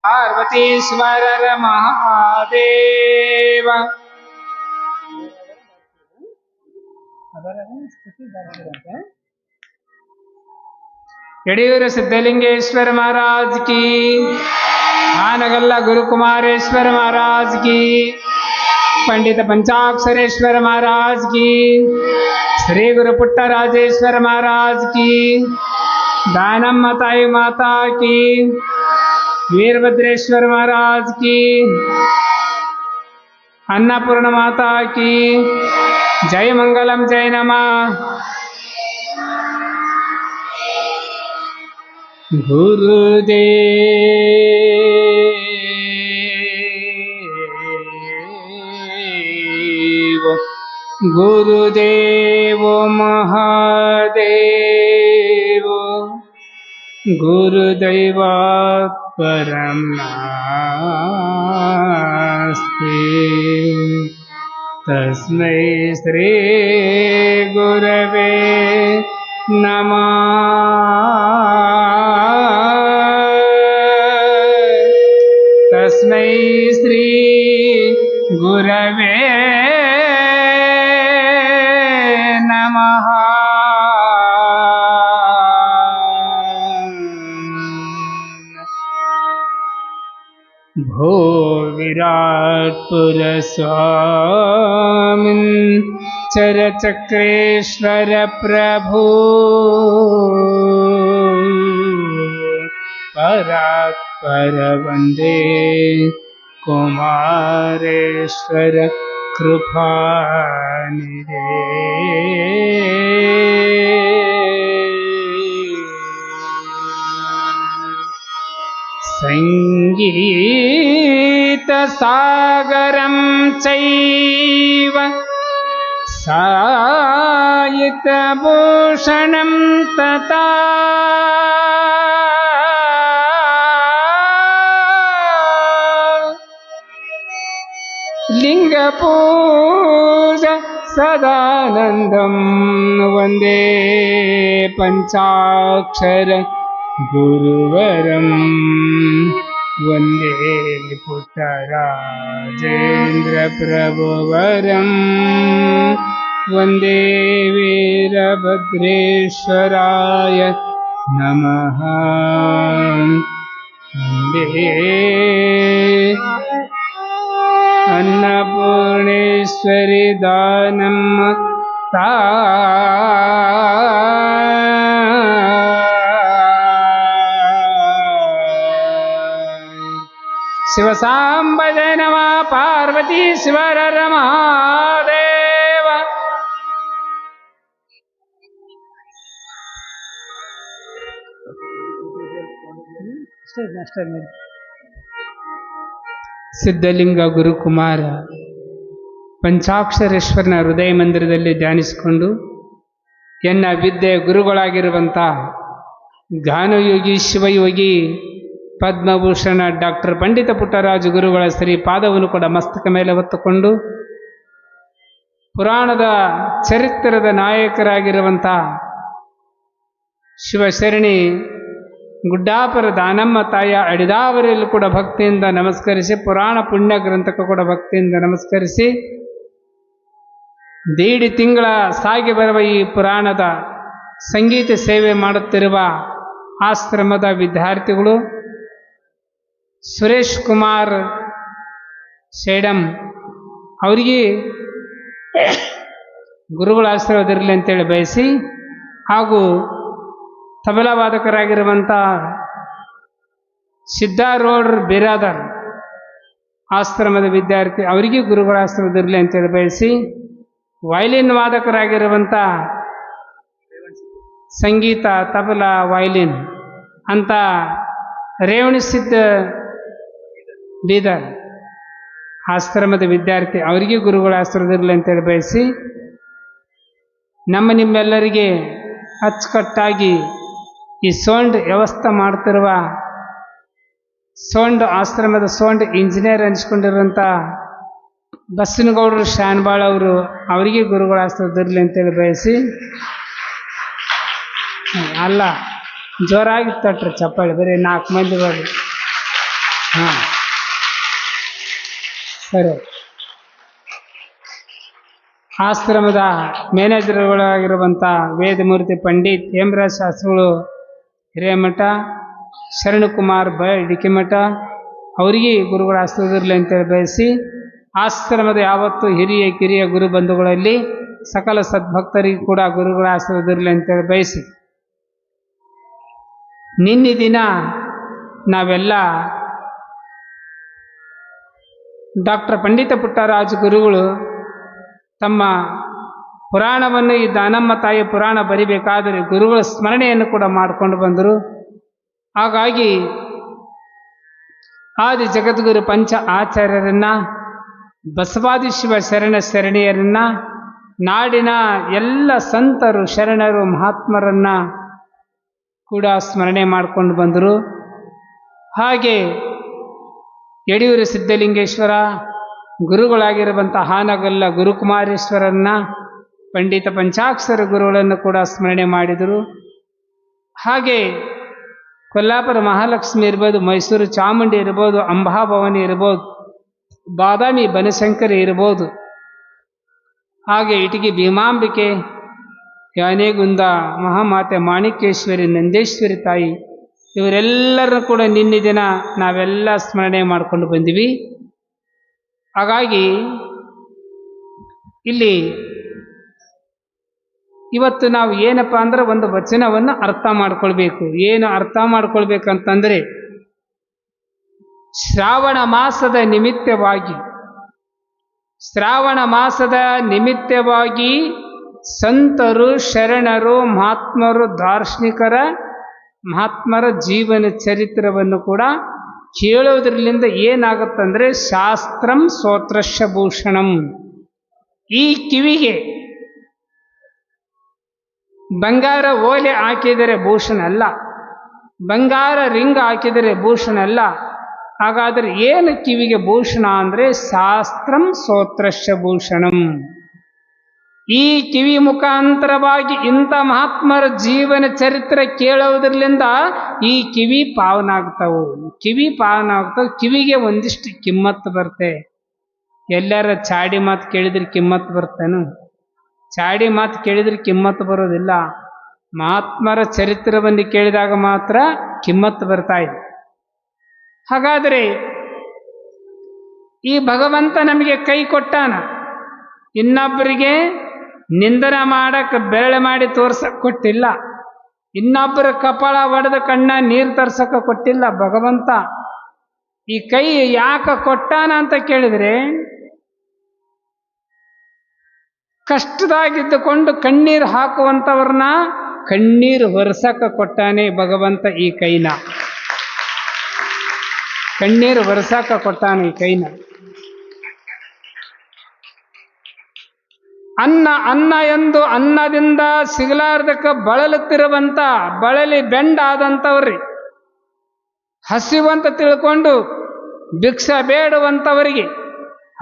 ಪಾರ್ವತೀಶ್ವರರ ಮಹಾದೇವ. ಯಡಿಯೂರು ಸಿದ್ಧಲಿಂಗೇಶ್ವರ ಮಹಾರಾಜ್ ಕಿ, ಆನಗಲ್ಲ ಗುರುಕುಮಾರೇಶ್ವರ ಮಹಾರಾಜ್ ಕಿ, पंडित पंचाक्षरेश्वर महाराज की, श्री गुरु पुट्टराजेश्वर महाराज की, दानम्मा ताई माता की, वीरभद्रेश्वर महाराज की, अन्नपूर्ण माता की, जय मंगलम जय नमः. गुरुदेव महादेव, गुरुदैवात् परं नास्ति, तस्मै श्री गुरवे नमः. तस्मै श्री गुरवे नमः. भो विराट्पुर स्वामिन् चरचक्रेश्वर प्रभु, परात्पर वन्दे कुमारेश्वर कृपानिधे. संगीत सागरं चैव सायितभूषणं तथा लिंगपूजा सदानंदं वन्दे पंचाक्षर गुरुवरं, वन्दे पुट्टराजेन्द्र प्रभुवरं, वन्दे वीरभद्रेश्वराय नमः. वन्दे अन्नपूर्णेश्वरी दानम्मा शिव सांब जय नमः. पार्वतीश्वर महादेव. ಸಿದ್ಧಲಿಂಗ ಗುರುಕುಮಾರ ಪಂಚಾಕ್ಷರೇಶ್ವರನ ಹೃದಯ ಮಂದಿರದಲ್ಲಿ ಧ್ಯಾನಿಸಿಕೊಂಡು ಎನ್ನ ವಿದ್ಯೆ ಗುರುಗಳಾಗಿರುವಂಥ ಗಾನಯೋಗಿ ಶಿವಯೋಗಿ ಪದ್ಮಭೂಷಣ ಡಾಕ್ಟರ್ ಪಂಡಿತ ಪುಟ್ಟರಾಜು ಗುರುಗಳ ಶ್ರೀ ಪಾದವನ್ನು ಕೂಡ ಮಸ್ತಕ ಮೇಲೆ ಹೊತ್ತುಕೊಂಡು ಪುರಾಣದ ಚರಿತ್ರದ ನಾಯಕರಾಗಿರುವಂಥ ಶಿವಶರಣಿ ಗುಡ್ಡಾಪುರ ದಾನಮ್ಮ ತಾಯ ಅಡಿದಾವರಿಯಲ್ಲೂ ಕೂಡ ಭಕ್ತಿಯಿಂದ ನಮಸ್ಕರಿಸಿ, ಪುರಾಣ ಪುಣ್ಯ ಗ್ರಂಥಕ್ಕೂ ಕೂಡ ಭಕ್ತಿಯಿಂದ ನಮಸ್ಕರಿಸಿ, ದೇಡಿ ತಿಂಗಳ ಸಾಗಿ ಬರುವ ಈ ಪುರಾಣದ ಸಂಗೀತ ಸೇವೆ ಮಾಡುತ್ತಿರುವ ಆಶ್ರಮದ ವಿದ್ಯಾರ್ಥಿಗಳು ಸುರೇಶ್ ಕುಮಾರ್ ಸೇಡಂ ಅವರಿಗೆ ಗುರುಗಳ ಆಶೀರ್ವಾದವಿರಲಿ ಅಂತೇಳಿ ಬಯಸಿ, ಹಾಗೂ ತಬಲಾ ವಾದಕರಾಗಿರುವಂಥ ಸಿದ್ಧಾರೋಡ್ ಬಿರಾದರ್ ಆಶ್ರಮದ ವಿದ್ಯಾರ್ಥಿ ಅವರಿಗೆ ಗುರುಗಳ ಆಶೀರ್ವಾದವಿರಲಿ ಅಂತೇಳಿ ಬಯಸಿ, ವಯಲಿನ್ ವಾದಕರಾಗಿರುವಂಥ ಸಂಗೀತ ತಬಲಾ ವಯಲಿನ್ ಅಂತ ರೇವಣಿಸಿದ್ದ ಬೀದರ್ ಆಶ್ರಮದ ವಿದ್ಯಾರ್ಥಿ ಅವರಿಗೆ ಗುರುಗಳ ಆಶೀರ್ವಾದವಿರಲಿ ಅಂತೇಳಿ ಬಯಸಿ, ನಮ್ಮ ನಿಮ್ಮೆಲ್ಲರಿಗೆ ಅಚ್ಚುಕಟ್ಟಾಗಿ ಈ ಸೌಂಡ್ ವ್ಯವಸ್ಥೆ ಮಾಡ್ತಿರುವ ಸೌಂಡ್ ಆಶ್ರಮದ ಸೌಂಡ್ ಇಂಜಿನಿಯರ್ ಅನಿಸ್ಕೊಂಡಿರುವಂಥ ಬಸ್ಸನಗೌಡರು ಶಾನ್ಬಾಳ್ ಅವರು ಅವರಿಗೆ ಗುರುಗಳ ಆಶೀರ್ವಾದವಿರಲಿ ಅಂತೇಳಿ ಬಯಸಿ, ಅಲ್ಲ ಜೋರಾಗಿ ತಟ್ರಿ ಚಪ್ಪಾಳಿ, ಬರೀ 4 ಮಂದಿ ಬರ್ರಿ. ಹಾಂ ಸರಿ. ಆಶ್ರಮದ ಮ್ಯಾನೇಜರ್ಗಳಾಗಿರುವಂಥ ವೇದಮೂರ್ತಿ ಪಂಡಿತ್ ಹೇಮರಾಜ್ ಶಾಸ್ತ್ರಿಗಳು ಹಿರೇಮಠ, ಶರಣಕುಮಾರ್ ಡಿಕೆಮಠ ಅವರಿಗೆ ಗುರುಗಳ ಆಶ್ರಮದಿರಲಿ ಅಂತೇಳಿ ಬಯಸಿ, ಆಶ್ರಮದ ಯಾವತ್ತು ಹಿರಿಯ ಕಿರಿಯ ಗುರು ಬಂಧುಗಳಲ್ಲಿ ಸಕಲ ಸದ್ಭಕ್ತರಿಗೆ ಕೂಡ ಗುರುಗಳ ಆಶ್ರಮದಿರಲಿ ಅಂತೇಳಿ ಬಯಸಿ, ನಿನ್ನೆ ದಿನ ನಾವೆಲ್ಲ ಡಾಕ್ಟರ್ ಪಂಡಿತ ಪುಟ್ಟರಾಜ ಗುರುಗಳು ತಮ್ಮ ಪುರಾಣವನ್ನು, ಈ ದಾನಮ್ಮ ತಾಯಿ ಪುರಾಣ ಬರಿಬೇಕಾದರೆ ಗುರುಗಳ ಸ್ಮರಣೆಯನ್ನು ಕೂಡ ಮಾಡಿಕೊಂಡು ಬಂದರು. ಹಾಗಾಗಿ ಆದಿ ಜಗದ್ಗುರು ಪಂಚ ಆಚಾರ್ಯರನ್ನು, ಬಸವಾದಿ ಶಿವ ಶರಣ ಶರಣೆಯರನ್ನು, ನಾಡಿನ ಎಲ್ಲ ಸಂತರು ಶರಣರು ಮಹಾತ್ಮರನ್ನು ಕೂಡ ಸ್ಮರಣೆ ಮಾಡಿಕೊಂಡು ಬಂದರು. ಹಾಗೆ ಯಡಿಯೂರು ಸಿದ್ಧಲಿಂಗೇಶ್ವರ ಗುರುಗಳಾಗಿರುವಂಥ ಹಾನಗಲ್ಲ ಗುರುಕುಮಾರೇಶ್ವರನ್ನ, ಪಂಡಿತ ಪಂಚಾಕ್ಷರ ಗುರುಗಳನ್ನು ಕೂಡ ಸ್ಮರಣೆ ಮಾಡಿದರು. ಹಾಗೆ ಕೊಲ್ಲಾಪುರ ಮಹಾಲಕ್ಷ್ಮಿ ಇರ್ಬೋದು, ಮೈಸೂರು ಚಾಮುಂಡಿ ಇರ್ಬೋದು, ಅಂಬಾಭವಾನಿ ಇರ್ಬೋದು, ಬಾದಾಮಿ ಬನಶಂಕರಿ ಇರ್ಬೋದು, ಹಾಗೆ ಇಟಗಿ ಭೀಮಾಂಬಿಕೆ, ಯಾನೇಗುಂದ ಮಹಾಮಾತೆ ಮಾಣಿಕೇಶ್ವರಿ, ನಂದೇಶ್ವರಿ ತಾಯಿ, ಇವರೆಲ್ಲರನ್ನು ಕೂಡ ನಿನ್ನೆ ದಿನ ನಾವೆಲ್ಲ ಸ್ಮರಣೆ ಮಾಡಿಕೊಂಡು ಬಂದಿವಿ. ಹಾಗಾಗಿ ಇಲ್ಲಿ ಇವತ್ತು ನಾವು ಏನಪ್ಪ ಅಂದ್ರೆ ಒಂದು ವಚನವನ್ನು ಅರ್ಥ ಮಾಡ್ಕೊಳ್ಬೇಕು. ಏನು ಅರ್ಥ ಮಾಡ್ಕೊಳ್ಬೇಕಂತಂದರೆ, ಶ್ರಾವಣ ಮಾಸದ ನಿಮಿತ್ತವಾಗಿ ಸಂತರು ಶರಣರು ಮಹಾತ್ಮರ ಜೀವನ ಚರಿತ್ರವನ್ನು ಕೂಡ ಕೇಳೋದ್ರಲ್ಲಿಂದ ಏನಾಗುತ್ತಂದ್ರೆ, ಶಾಸ್ತ್ರಂ ಸ್ತೋತ್ರಶ್ಯ ಭೂಷಣಂ. ಈ ಕಿವಿಗೆ ಬಂಗಾರ ಓಲೆ ಹಾಕಿದರೆ ಭೂಷಣ ಅಲ್ಲ, ಬಂಗಾರ ರಿಂಗ್ ಹಾಕಿದರೆ ಭೂಷಣ ಅಲ್ಲ. ಹಾಗಾದರೆ ಏನು ಕಿವಿಗೆ ಭೂಷಣ ಅಂದರೆ, ಶಾಸ್ತ್ರಂ ಸ್ತೋತ್ರಶ್ಯ ಭೂಷಣಂ. ಈ ಕಿವಿ ಮುಖಾಂತರವಾಗಿ ಇಂಥ ಮಹಾತ್ಮರ ಜೀವನ ಚರಿತ್ರೆ ಕೇಳೋದ್ರಲಿಂದ ಈ ಕಿವಿ ಪಾವನಾಗ್ತಾವು. ಕಿವಿಗೆ ಒಂದಿಷ್ಟು ಕಿಮ್ಮತ್ತು ಬರುತ್ತೆ. ಎಲ್ಲರ ಚಾಡಿ ಮಾತು ಕೇಳಿದ್ರೆ ಕಿಮ್ಮತ್ತು ಬರ್ತೇನು? ಚಾಡಿ ಮಾತು ಕೇಳಿದ್ರೆ ಕಿಮ್ಮತ್ತು ಬರೋದಿಲ್ಲ. ಮಹಾತ್ಮರ ಚರಿತ್ರವನ್ನು ಕೇಳಿದಾಗ ಮಾತ್ರ ಕಿಮ್ಮತ್ತು ಬರ್ತಾ ಇದೆ. ಹಾಗಾದರೆ ಈ ಭಗವಂತ ನಮಗೆ ಕೈ ಕೊಟ್ಟಾನ, ಇನ್ನೊಬ್ಬರಿಗೆ ನಿಂದನ ಮಾಡಕ್ಕೆ ಬೆರಳು ಮಾಡಿ ತೋರ್ಸಕ್ಕೆ ಕೊಟ್ಟಿಲ್ಲ, ಇನ್ನೊಬ್ಬರ ಕಪಾಳ ಒಡೆದ ಕಣ್ಣ ನೀರು ತರ್ಸಕ್ಕೆ ಕೊಟ್ಟಿಲ್ಲ ಭಗವಂತ. ಈ ಕೈ ಯಾಕೆ ಕೊಟ್ಟಾನ ಅಂತ ಕೇಳಿದ್ರೆ, ಕಷ್ಟದಾಗಿದ್ದುಕೊಂಡು ಕಣ್ಣೀರು ಹಾಕುವಂಥವ್ರನ್ನ ಕಣ್ಣೀರು ಒರೆಸಕ್ಕೆ ಕೊಟ್ಟಾನೆ ಭಗವಂತ. ಈ ಕೈನ ಕಣ್ಣೀರು ಒರೆಸಕ್ಕೆ ಕೊಟ್ಟಾನೆ ಈ ಕೈನ. ಅನ್ನ ಎಂದು ಅನ್ನದಿಂದ ಸಿಗಲಾರ್ದಕ್ಕೆ ಬಳಲುತ್ತಿರುವಂಥ, ಬಳಲಿ ಬೆಂಡಾದಂಥವ್ರಿ, ಹಸಿವು ಅಂತ ತಿಳ್ಕೊಂಡು ಭಿಕ್ಷೆ ಬೇಡುವಂಥವರಿಗೆ,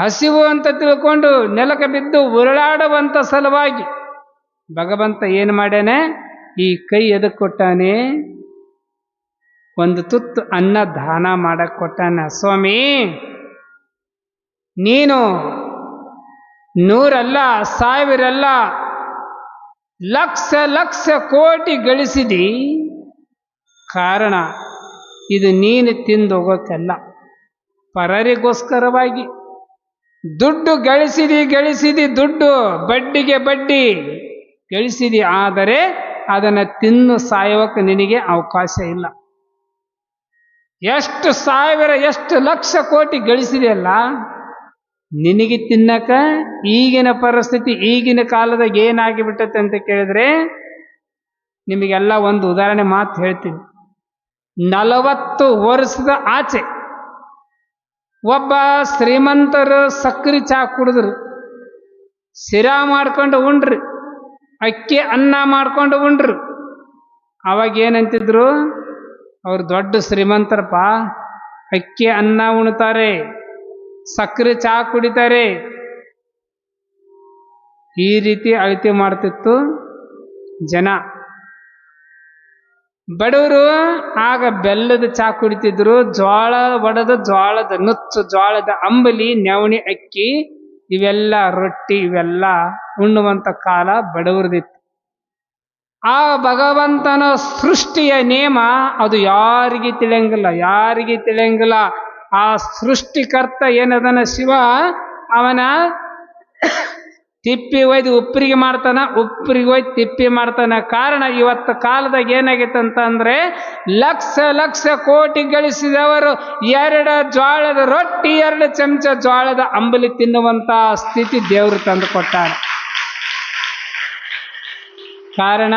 ಹಸಿವು ಅಂತ ತಿಳ್ಕೊಂಡು ನೆಲಕ್ಕೆ ಬಿದ್ದು ಉರುಳಾಡುವಂಥ ಸಲುವಾಗಿ ಭಗವಂತ ಏನು ಮಾಡ್ಯಾನೆ, ಈ ಕೈ ಎದಕ್ಕೆ ಕೊಟ್ಟಾನೆ? ಒಂದು ತುತ್ತು ಅನ್ನ ದಾನ ಮಾಡಕ್ಕೆ ಕೊಟ್ಟಾನ. ಸ್ವಾಮಿ, ನೀನು 100 ಅಲ್ಲ, 1000 ಅಲ್ಲ, ಲಕ್ಷ ಕೋಟಿ ಗಳಿಸಿದಿ. ಕಾರಣ ಇದು ನೀನು ತಿಂದು ಹೋಗೋಕ್ಕಲ್ಲ, ಪರರಿಗೋಸ್ಕರವಾಗಿ. ದುಡ್ಡು ಗಳಿಸಿದಿ, ದುಡ್ಡು ಬಡ್ಡಿಗೆ ಬಡ್ಡಿ ಗಳಿಸಿದಿ. ಆದರೆ ಅದನ್ನು ತಿನ್ನು ಸಾಯೋಕ್ಕೆ ನಿನಗೆ ಅವಕಾಶ ಇಲ್ಲ. ಎಷ್ಟು 1000 ಎಷ್ಟು ಲಕ್ಷ ಕೋಟಿ ಗಳಿಸಿದೆಯಲ್ಲ, ನಿನಗೆ ತಿನ್ನಕ ಈಗಿನ ಪರಿಸ್ಥಿತಿ, ಈಗಿನ ಕಾಲದಾಗ ಏನಾಗಿಬಿಟ್ಟತೆ ಅಂತ ಕೇಳಿದ್ರೆ, ನಿಮಗೆಲ್ಲ ಒಂದು ಉದಾಹರಣೆ ಮಾತು ಹೇಳ್ತೀನಿ. 40 ವರ್ಷದ ಆಚೆ ಒಬ್ಬ ಶ್ರೀಮಂತರು ಸಕ್ಕರೆ ಚಾ ಕುಡಿದ್ರು, ಶಿರಾ ಮಾಡ್ಕೊಂಡು ಉಂಡ್ರಿ, ಅಕ್ಕಿ ಅನ್ನ ಮಾಡ್ಕೊಂಡು ಉಂಡ್ರು. ಅವಾಗ ಏನಂತಿದ್ರು, ಅವ್ರು ದೊಡ್ಡ ಶ್ರೀಮಂತರಪ್ಪ, ಅಕ್ಕಿ ಅನ್ನ ಉಣ್ತಾರೆ, ಸಕ್ಕರೆ ಚಾ ಕುಡಿತಾರೆ. ಈ ರೀತಿ ಅಳತೆ ಮಾಡ್ತಿತ್ತು ಜನ. ಬಡವರು ಆಗ ಬೆಲ್ಲದ ಚಾ ಕುಡಿತಿದ್ರು. ಜೋಳ ಒಡೆದು, ಜೋಳದ ನುಚ್ಚು, ಜೋಳದ ಅಂಬಲಿ, ನವಣಿ ಅಕ್ಕಿ ಇವೆಲ್ಲ ರೊಟ್ಟಿ ಇವೆಲ್ಲ ಉಣ್ಣುವಂತ ಕಾಲ ಬಡವರದಿತ್ತು. ಆ ಭಗವಂತನ ಸೃಷ್ಟಿಯ ನೇಮ ಅದು ಯಾರಿಗೆ ತಿಳಿಯಂಗಿಲ್ಲ. ಆ ಸೃಷ್ಟಿಕರ್ತ ಏನದನ ಶಿವ, ಅವನ ತಿಪ್ಪಿ ಒಯ್ದು ಉಪ್ಪರಿಗೆ ಮಾಡ್ತಾನ, ಉಪ್ಪರಿಗೆ ಒಯ್ದು ತಿಪ್ಪಿ ಮಾಡ್ತಾನ. ಕಾರಣ ಇವತ್ತು ಕಾಲದಾಗ ಏನಾಗೈತೆ ಅಂದ್ರೆ, ಲಕ್ಷ ಕೋಟಿ ಗಳಿಸಿದವರು 2 ಜೋಳದ ರೊಟ್ಟಿ 2 ಚಮಚ ಜೋಳದ ಅಂಬಲಿ ತಿನ್ನುವಂತ ಸ್ಥಿತಿ ದೇವರು ತಂದು ಕೊಟ್ಟಾನೆ. ಕಾರಣ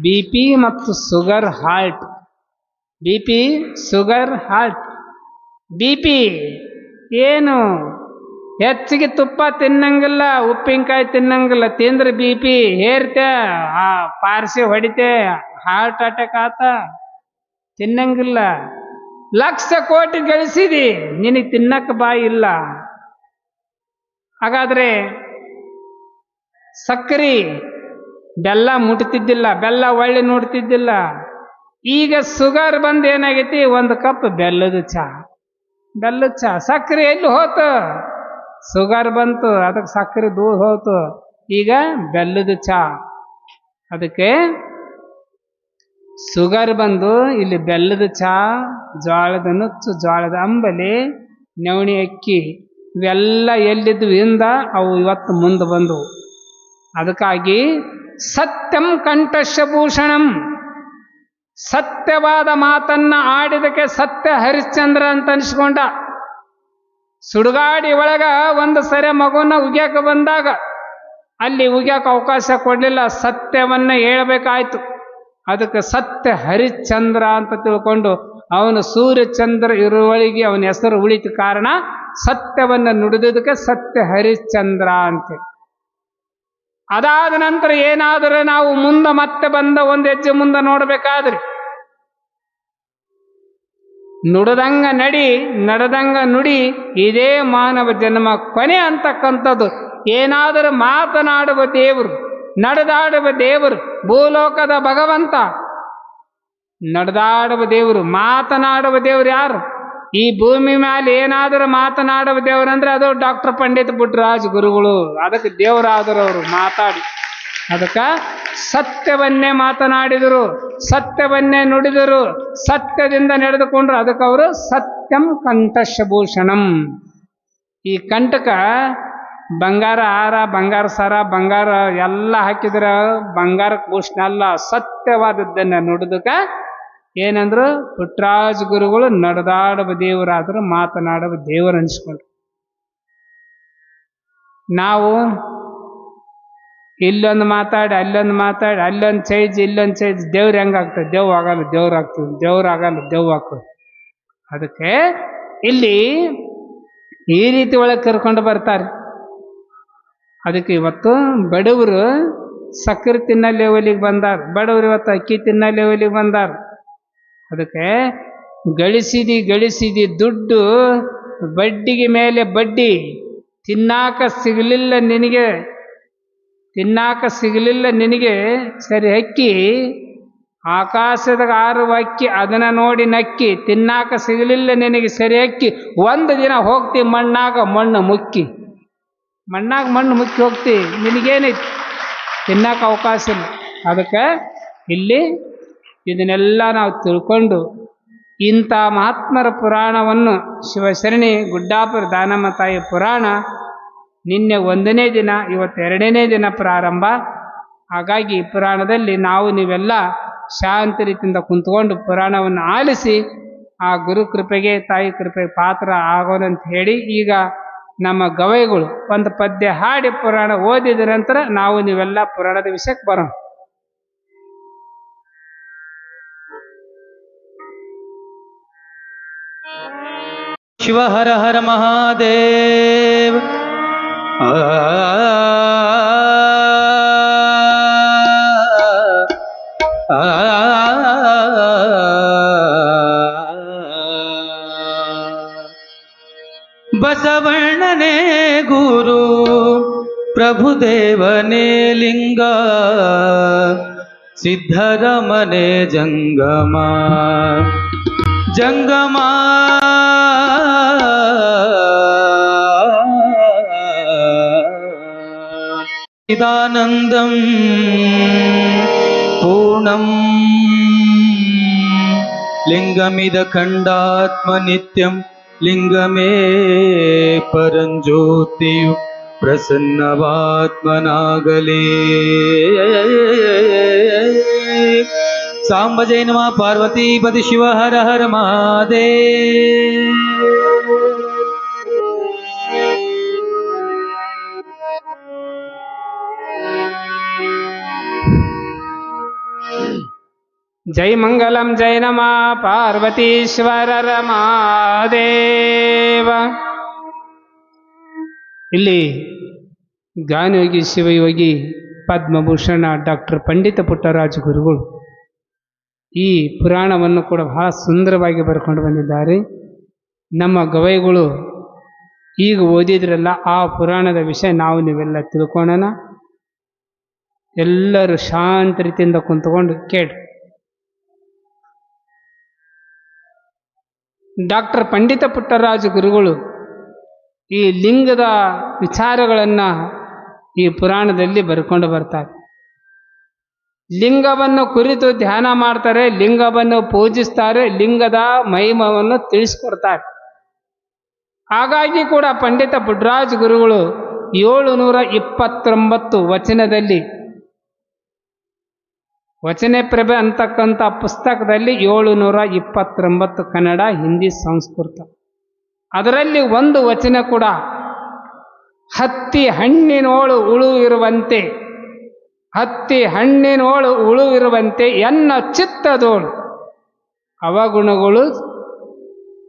BP ಮತ್ತು sugar heart. BP sugar heart. BP ಏನು ಹೆಚ್ಚಿಗೆ ತುಪ್ಪ ತಿನ್ನಂಗಿಲ್ಲ, ಉಪ್ಪಿನಕಾಯಿ ತಿನ್ನಂಗಿಲ್ಲ. ತಿಂದ್ರೆ BP ಹೇರ್ತೆ, ಪಾರ್ಸಿ ಹೊಡಿತೆ, ಹಾರ್ಟ್ ಅಟ್ಯಾಕ್ ಆತ. ತಿನ್ನಂಗಿಲ್ಲ. ಲಕ್ಷ ಕೋಟಿ ಗಳಿಸಿದಿ, ನಿನಗೆ ತಿನ್ನಕ್ಕೆ ಬಾಯಿ ಇಲ್ಲ. ಹಾಗಾದ್ರೆ ಸಕ್ಕರೆ ಬೆಲ್ಲ ಮುಟ್ತಿದ್ದಿಲ್ಲ, ಬೆಲ್ಲ ಒಳ್ಳೆ ನೋಡ್ತಿದ್ದಿಲ್ಲ. ಈಗ ಶುಗರ್ ಬಂದು ಏನಾಗೈತಿ, 1 ಕಪ್ ಬೆಲ್ಲದ ಚಾ. ಸಕ್ಕರೆ ಎಲ್ಲಿ ಹೋತು? ಶುಗರ್ ಬಂತು, ಅದಕ್ಕೆ ಸಕ್ಕರೆ ದೂರ ಹೋತು. ಈಗ ಬೆಲ್ಲದ ಚಾ. ಅದಕ್ಕೆ ಶುಗರ್ ಬಂದು ಇಲ್ಲಿ ಬೆಲ್ಲದ ಚಾ, ಜೋಳದ ನುಚ್ಚು, ಜೋಳದ ಅಂಬಲಿ, ನವಣಿ ಅಕ್ಕಿ ಇವೆಲ್ಲ ಎಲ್ಲಿದ್ವು ಇಂದ ಅವು ಇವತ್ತು ಮುಂದೆ ಬಂದವು. ಅದಕ್ಕಾಗಿ ಸತ್ಯಂ ಕಂಠಸ್ಯ ಭೂಷಣಂ, ಸತ್ಯವಾದ ಮಾತನ್ನ ಆಡಿದಕ್ಕೆ ಸತ್ಯ ಹರಿಶ್ಚಂದ್ರ ಅಂತ ಅನಿಸ್ಕೊಂಡ. ಸುಡುಗಾಡಿ ಒಳಗ ಒಂದು ಸರಿ ಮಗುನ ಉಗ್ಯಾಕ ಬಂದಾಗ ಅಲ್ಲಿ ಉಗ್ಯಾಕ ಅವಕಾಶ ಕೊಡಲಿಲ್ಲ, ಸತ್ಯವನ್ನ ಹೇಳ್ಬೇಕಾಯ್ತು. ಅದಕ್ಕೆ ಸತ್ಯ ಹರಿಶ್ಚಂದ್ರ ಅಂತ ತಿಳ್ಕೊಂಡು ಅವನು ಸೂರ್ಯಚಂದ್ರ ಇರುವಳಿಗೆ ಅವನ ಹೆಸರು ಉಳಿತ. ಕಾರಣ ಸತ್ಯವನ್ನ ನುಡಿದಕ್ಕೆ ಸತ್ಯ ಹರಿಶ್ಚಂದ್ರ ಅಂತ. ಅದಾದ ನಂತರ ಏನಾದರೂ ನಾವು ಮುಂದೆ ಮತ್ತೆ ಬಂದ ಒಂದು ಹೆಜ್ಜೆ ಮುಂದೆ ನೋಡ್ಬೇಕಾದ್ರೆ, ನುಡಿದಂಗ ನಡಿ, ನಡೆದಂಗ ನುಡಿ, ಇದೇ ಮಾನವ ಜನ್ಮ ಕೊನೆ ಅಂತಕ್ಕಂಥದ್ದು. ಏನಾದರೂ ಮಾತನಾಡುವ ದೇವರು, ನಡೆದಾಡುವ ದೇವರು, ಭೂಲೋಕದ ಭಗವಂತ, ನಡೆದಾಡುವ ದೇವರು, ಮಾತನಾಡುವ ದೇವರು ಯಾರು? ಈ ಭೂಮಿ ಮೇಲೆ ಏನಾದರೂ ಮಾತನಾಡುವ ದೇವರಂದ್ರೆ ಅದು ಡಾಕ್ಟರ್ ಪಂಡಿತ್ ಪುಟ್ಟರಾಜ್ ಗುರುಗಳು. ಅದಕ್ಕೆ ದೇವರಾದರು ಅವರು ಮಾತಾಡಿ. ಅದಕ್ಕೆ ಸತ್ಯವನ್ನೇ ಮಾತನಾಡಿದರು, ಸತ್ಯವನ್ನೇ ನುಡಿದರು, ಸತ್ಯದಿಂದ ನಡೆದುಕೊಂಡ್ರು. ಅದಕ್ಕೆ ಅವರು ಸತ್ಯಂ ಕಂಠಸ್ಯ ಭೂಷಣಂ. ಈ ಕಂಠಕ ಬಂಗಾರ ಹಾರ, ಬಂಗಾರ ಸರ, ಬಂಗಾರ ಎಲ್ಲ ಹಾಕಿದ್ರ ಬಂಗಾರಕ್ಕೆ ಭೂಷಣ ಅಲ್ಲ. ಸತ್ಯವಾದದ್ದನ್ನ ನುಡಿದಕ ಏನಂದ್ರು, ಪುಟ್ಟರಾಜ್ ಗುರುಗಳು ನಡೆದಾಡುವ ದೇವರಾದ್ರು, ಮಾತನಾಡುವ ದೇವರು ಅನಿಸ್ಕೊಂಡ್ರು. ನಾವು ಇಲ್ಲೊಂದು ಮಾತಾಡಿ, ಅಲ್ಲೊಂದು ಮಾತಾಡಿ, ಅಲ್ಲೊಂದು ಚೈಜ್, ಇಲ್ಲೊಂದು ಚೈಜ್, ದೇವ್ರು ಹೆಂಗಾಗ್ತದೆ? ದೇವ್ ಆಗಲ್ಲ, ದೇವ್ರು ಆಗ್ತದೆ. ದೇವ್ರು ಆಗಲ್ಲ, ದೇವ್ ಆಗ್ತದೆ. ಅದಕ್ಕೆ ಇಲ್ಲಿ ಈ ರೀತಿ ಒಳಗೆ ಕರ್ಕೊಂಡು ಬರ್ತಾರೆ. ಅದಕ್ಕೆ ಇವತ್ತು ಬಡವರು ಸಕ್ಕರೆ ತಿನ್ನೋ ಲೆವೆಲಿಗೆ ಬಂದಾರ, ಬಡವರು ಇವತ್ತು ಅಕ್ಕಿ ತಿನ್ನೋ ಲೆವೆಲಿಗೆ ಬಂದಾರ. ಅದಕ್ಕೆ ಗಳಿಸಿದಿ ದುಡ್ಡು ಬಡ್ಡಿಗೆ ಮೇಲೆ ಬಡ್ಡಿ, ತಿನ್ನಾಕ ಸಿಗಲಿಲ್ಲ ನಿನಗೆ ಸರಿ ಅಕ್ಕಿ, ಆಕಾಶದಾಗ ಆರುವ ಅಕ್ಕಿ ಅದನ್ನ ನೋಡಿ ನಕ್ಕಿ, ತಿನ್ನಾಕ ಸಿಗಲಿಲ್ಲ ನಿನಗೆ ಸರಿ ಅಕ್ಕಿ, 1 ದಿನ ಹೋಗ್ತಿ ಮಣ್ಣಾಗ ಮಣ್ಣು ಮುಕ್ಕಿ ಹೋಗ್ತಿ, ನಿನಗೇನೈತಿ? ತಿನ್ನಾಕ ಅವಕಾಶ ಇಲ್ಲ. ಅದಕ್ಕೆ ಇಲ್ಲಿ ಇದನ್ನೆಲ್ಲ ನಾವು ತಿಳ್ಕೊಂಡು ಇಂಥ ಮಹಾತ್ಮರ ಪುರಾಣವನ್ನು ಶಿವಶರಣಿ ಗುಡ್ಡಾಪುರ ದಾನಮ್ಮ ತಾಯಿ ಪುರಾಣ ನಿನ್ನೆ 1ನೇ ದಿನ, ಇವತ್ತು 2ನೇ ದಿನ ಪ್ರಾರಂಭ. ಹಾಗಾಗಿ ಈ ಪುರಾಣದಲ್ಲಿ ನಾವು ನೀವೆಲ್ಲ ಶಾಂತಿ ರೀತಿಯಿಂದ ಕುಂತ್ಕೊಂಡು ಪುರಾಣವನ್ನು ಆಲಿಸಿ ಆ ಗುರು ಕೃಪೆಗೆ, ತಾಯಿ ಕೃಪೆಗೆ ಪಾತ್ರ ಆಗೋದಂತ ಹೇಳಿ, ಈಗ ನಮ್ಮ ಗವೈಗಳು ಒಂದು ಪದ್ಯ ಹಾಡಿ ಪುರಾಣ ಓದಿದ ನಂತರ ನಾವು ನೀವೆಲ್ಲ ಪುರಾಣದ ವಿಷಯಕ್ಕೆ ಬರೋಣ. ಶಿವ ಹರ ಹರ ಮಹಾದೇವ. ಬಸವಣ್ಣನೇ ಗುರು, ಪ್ರಭುದೇವನೇ ಲಿಂಗ, ಸಿದ್ಧರ ಮನೆ ಜಂಗಮ ಜಂಗಮ ಚಿದಾನಂದಂ ಪೂರ್ಣಂ ಲಿಂಗಮಿದ ಖಂಡಾತ್ಮ ನಿತ್ಯಂ ಲಿಂಗಮೇ ಪರಂಜ್ಯೋತಿಯು ಪ್ರಸನ್ನವಾತ್ಮನಾಗಲೇ ಸಾಂಬ ಜೈ ನಮಃ ಪಾರ್ವತೀಪತಿ ಶಿವ ಹರ ಹರ ಮಹಾದೇವ. ಜೈ ಮಂಗಲಂ ಜೈ ನಮಃ ಪಾರ್ವತೀಶ್ವರರ ಮಹಾದೇವ. ಇಲ್ಲಿ ಗಾನಯೋಗಿ ಶಿವಯೋಗಿ ಪದ್ಮಭೂಷಣ ಡಾಕ್ಟರ್ ಪಂಡಿತ ಪುಟ್ಟರಾಜ ಗುರುಗಳು ಈ ಪುರಾಣವನ್ನು ಕೂಡ ಬಹಳ ಸುಂದರವಾಗಿ ಬರ್ಕೊಂಡು ಬಂದಿದ್ದಾರೆ. ನಮ್ಮ ಗವೈಗಳು ಈಗ ಓದಿದ್ರಲ್ಲ ಆ ಪುರಾಣದ ವಿಷಯ ನಾವು ನೀವೆಲ್ಲ ತಿಳ್ಕೊಳ್ಳೋಣ. ಎಲ್ಲರೂ ಶಾಂತ ರೀತಿಯಿಂದ ಕುಂತ್ಕೊಂಡು ಕೇಳಿ. ಡಾಕ್ಟರ್ ಪಂಡಿತ ಪುಟ್ಟರಾಜ ಗುರುಗಳು ಈ ಲಿಂಗದ ವಿಚಾರಗಳನ್ನು ಈ ಪುರಾಣದಲ್ಲಿ ಬರ್ಕೊಂಡು ಬರ್ತಾರೆ. ಲಿಂಗವನ್ನು ಕುರಿತು ಧ್ಯಾನ ಮಾಡ್ತಾರೆ, ಲಿಂಗವನ್ನು ಪೂಜಿಸ್ತಾರೆ, ಲಿಂಗದ ಮಹಿಮವನ್ನು ತಿಳಿಸ್ಕೊಡ್ತಾರೆ. ಹಾಗಾಗಿ ಕೂಡ ಪಂಡಿತ ಪುಟ್ಟರಾಜ ಗುರುಗಳು 729 ವಚನದಲ್ಲಿ ವಚನ ಪ್ರಭೆ ಅಂತಕ್ಕಂಥ ಪುಸ್ತಕದಲ್ಲಿ 729 ಕನ್ನಡ, ಹಿಂದಿ, ಸಂಸ್ಕೃತ, ಅದರಲ್ಲಿ ಒಂದು ವಚನ ಕೂಡ ಹತ್ತಿ ಹಣ್ಣಿನೋಳು ಹುಳು ಇರುವಂತೆ, ಹತ್ತಿ ಹಣ್ಣಿನೋಳು ಹುಳು ಇರುವಂತೆ ಎನ್ನ ಚಿತ್ತದೋಳು ಅವಗುಣಗಳು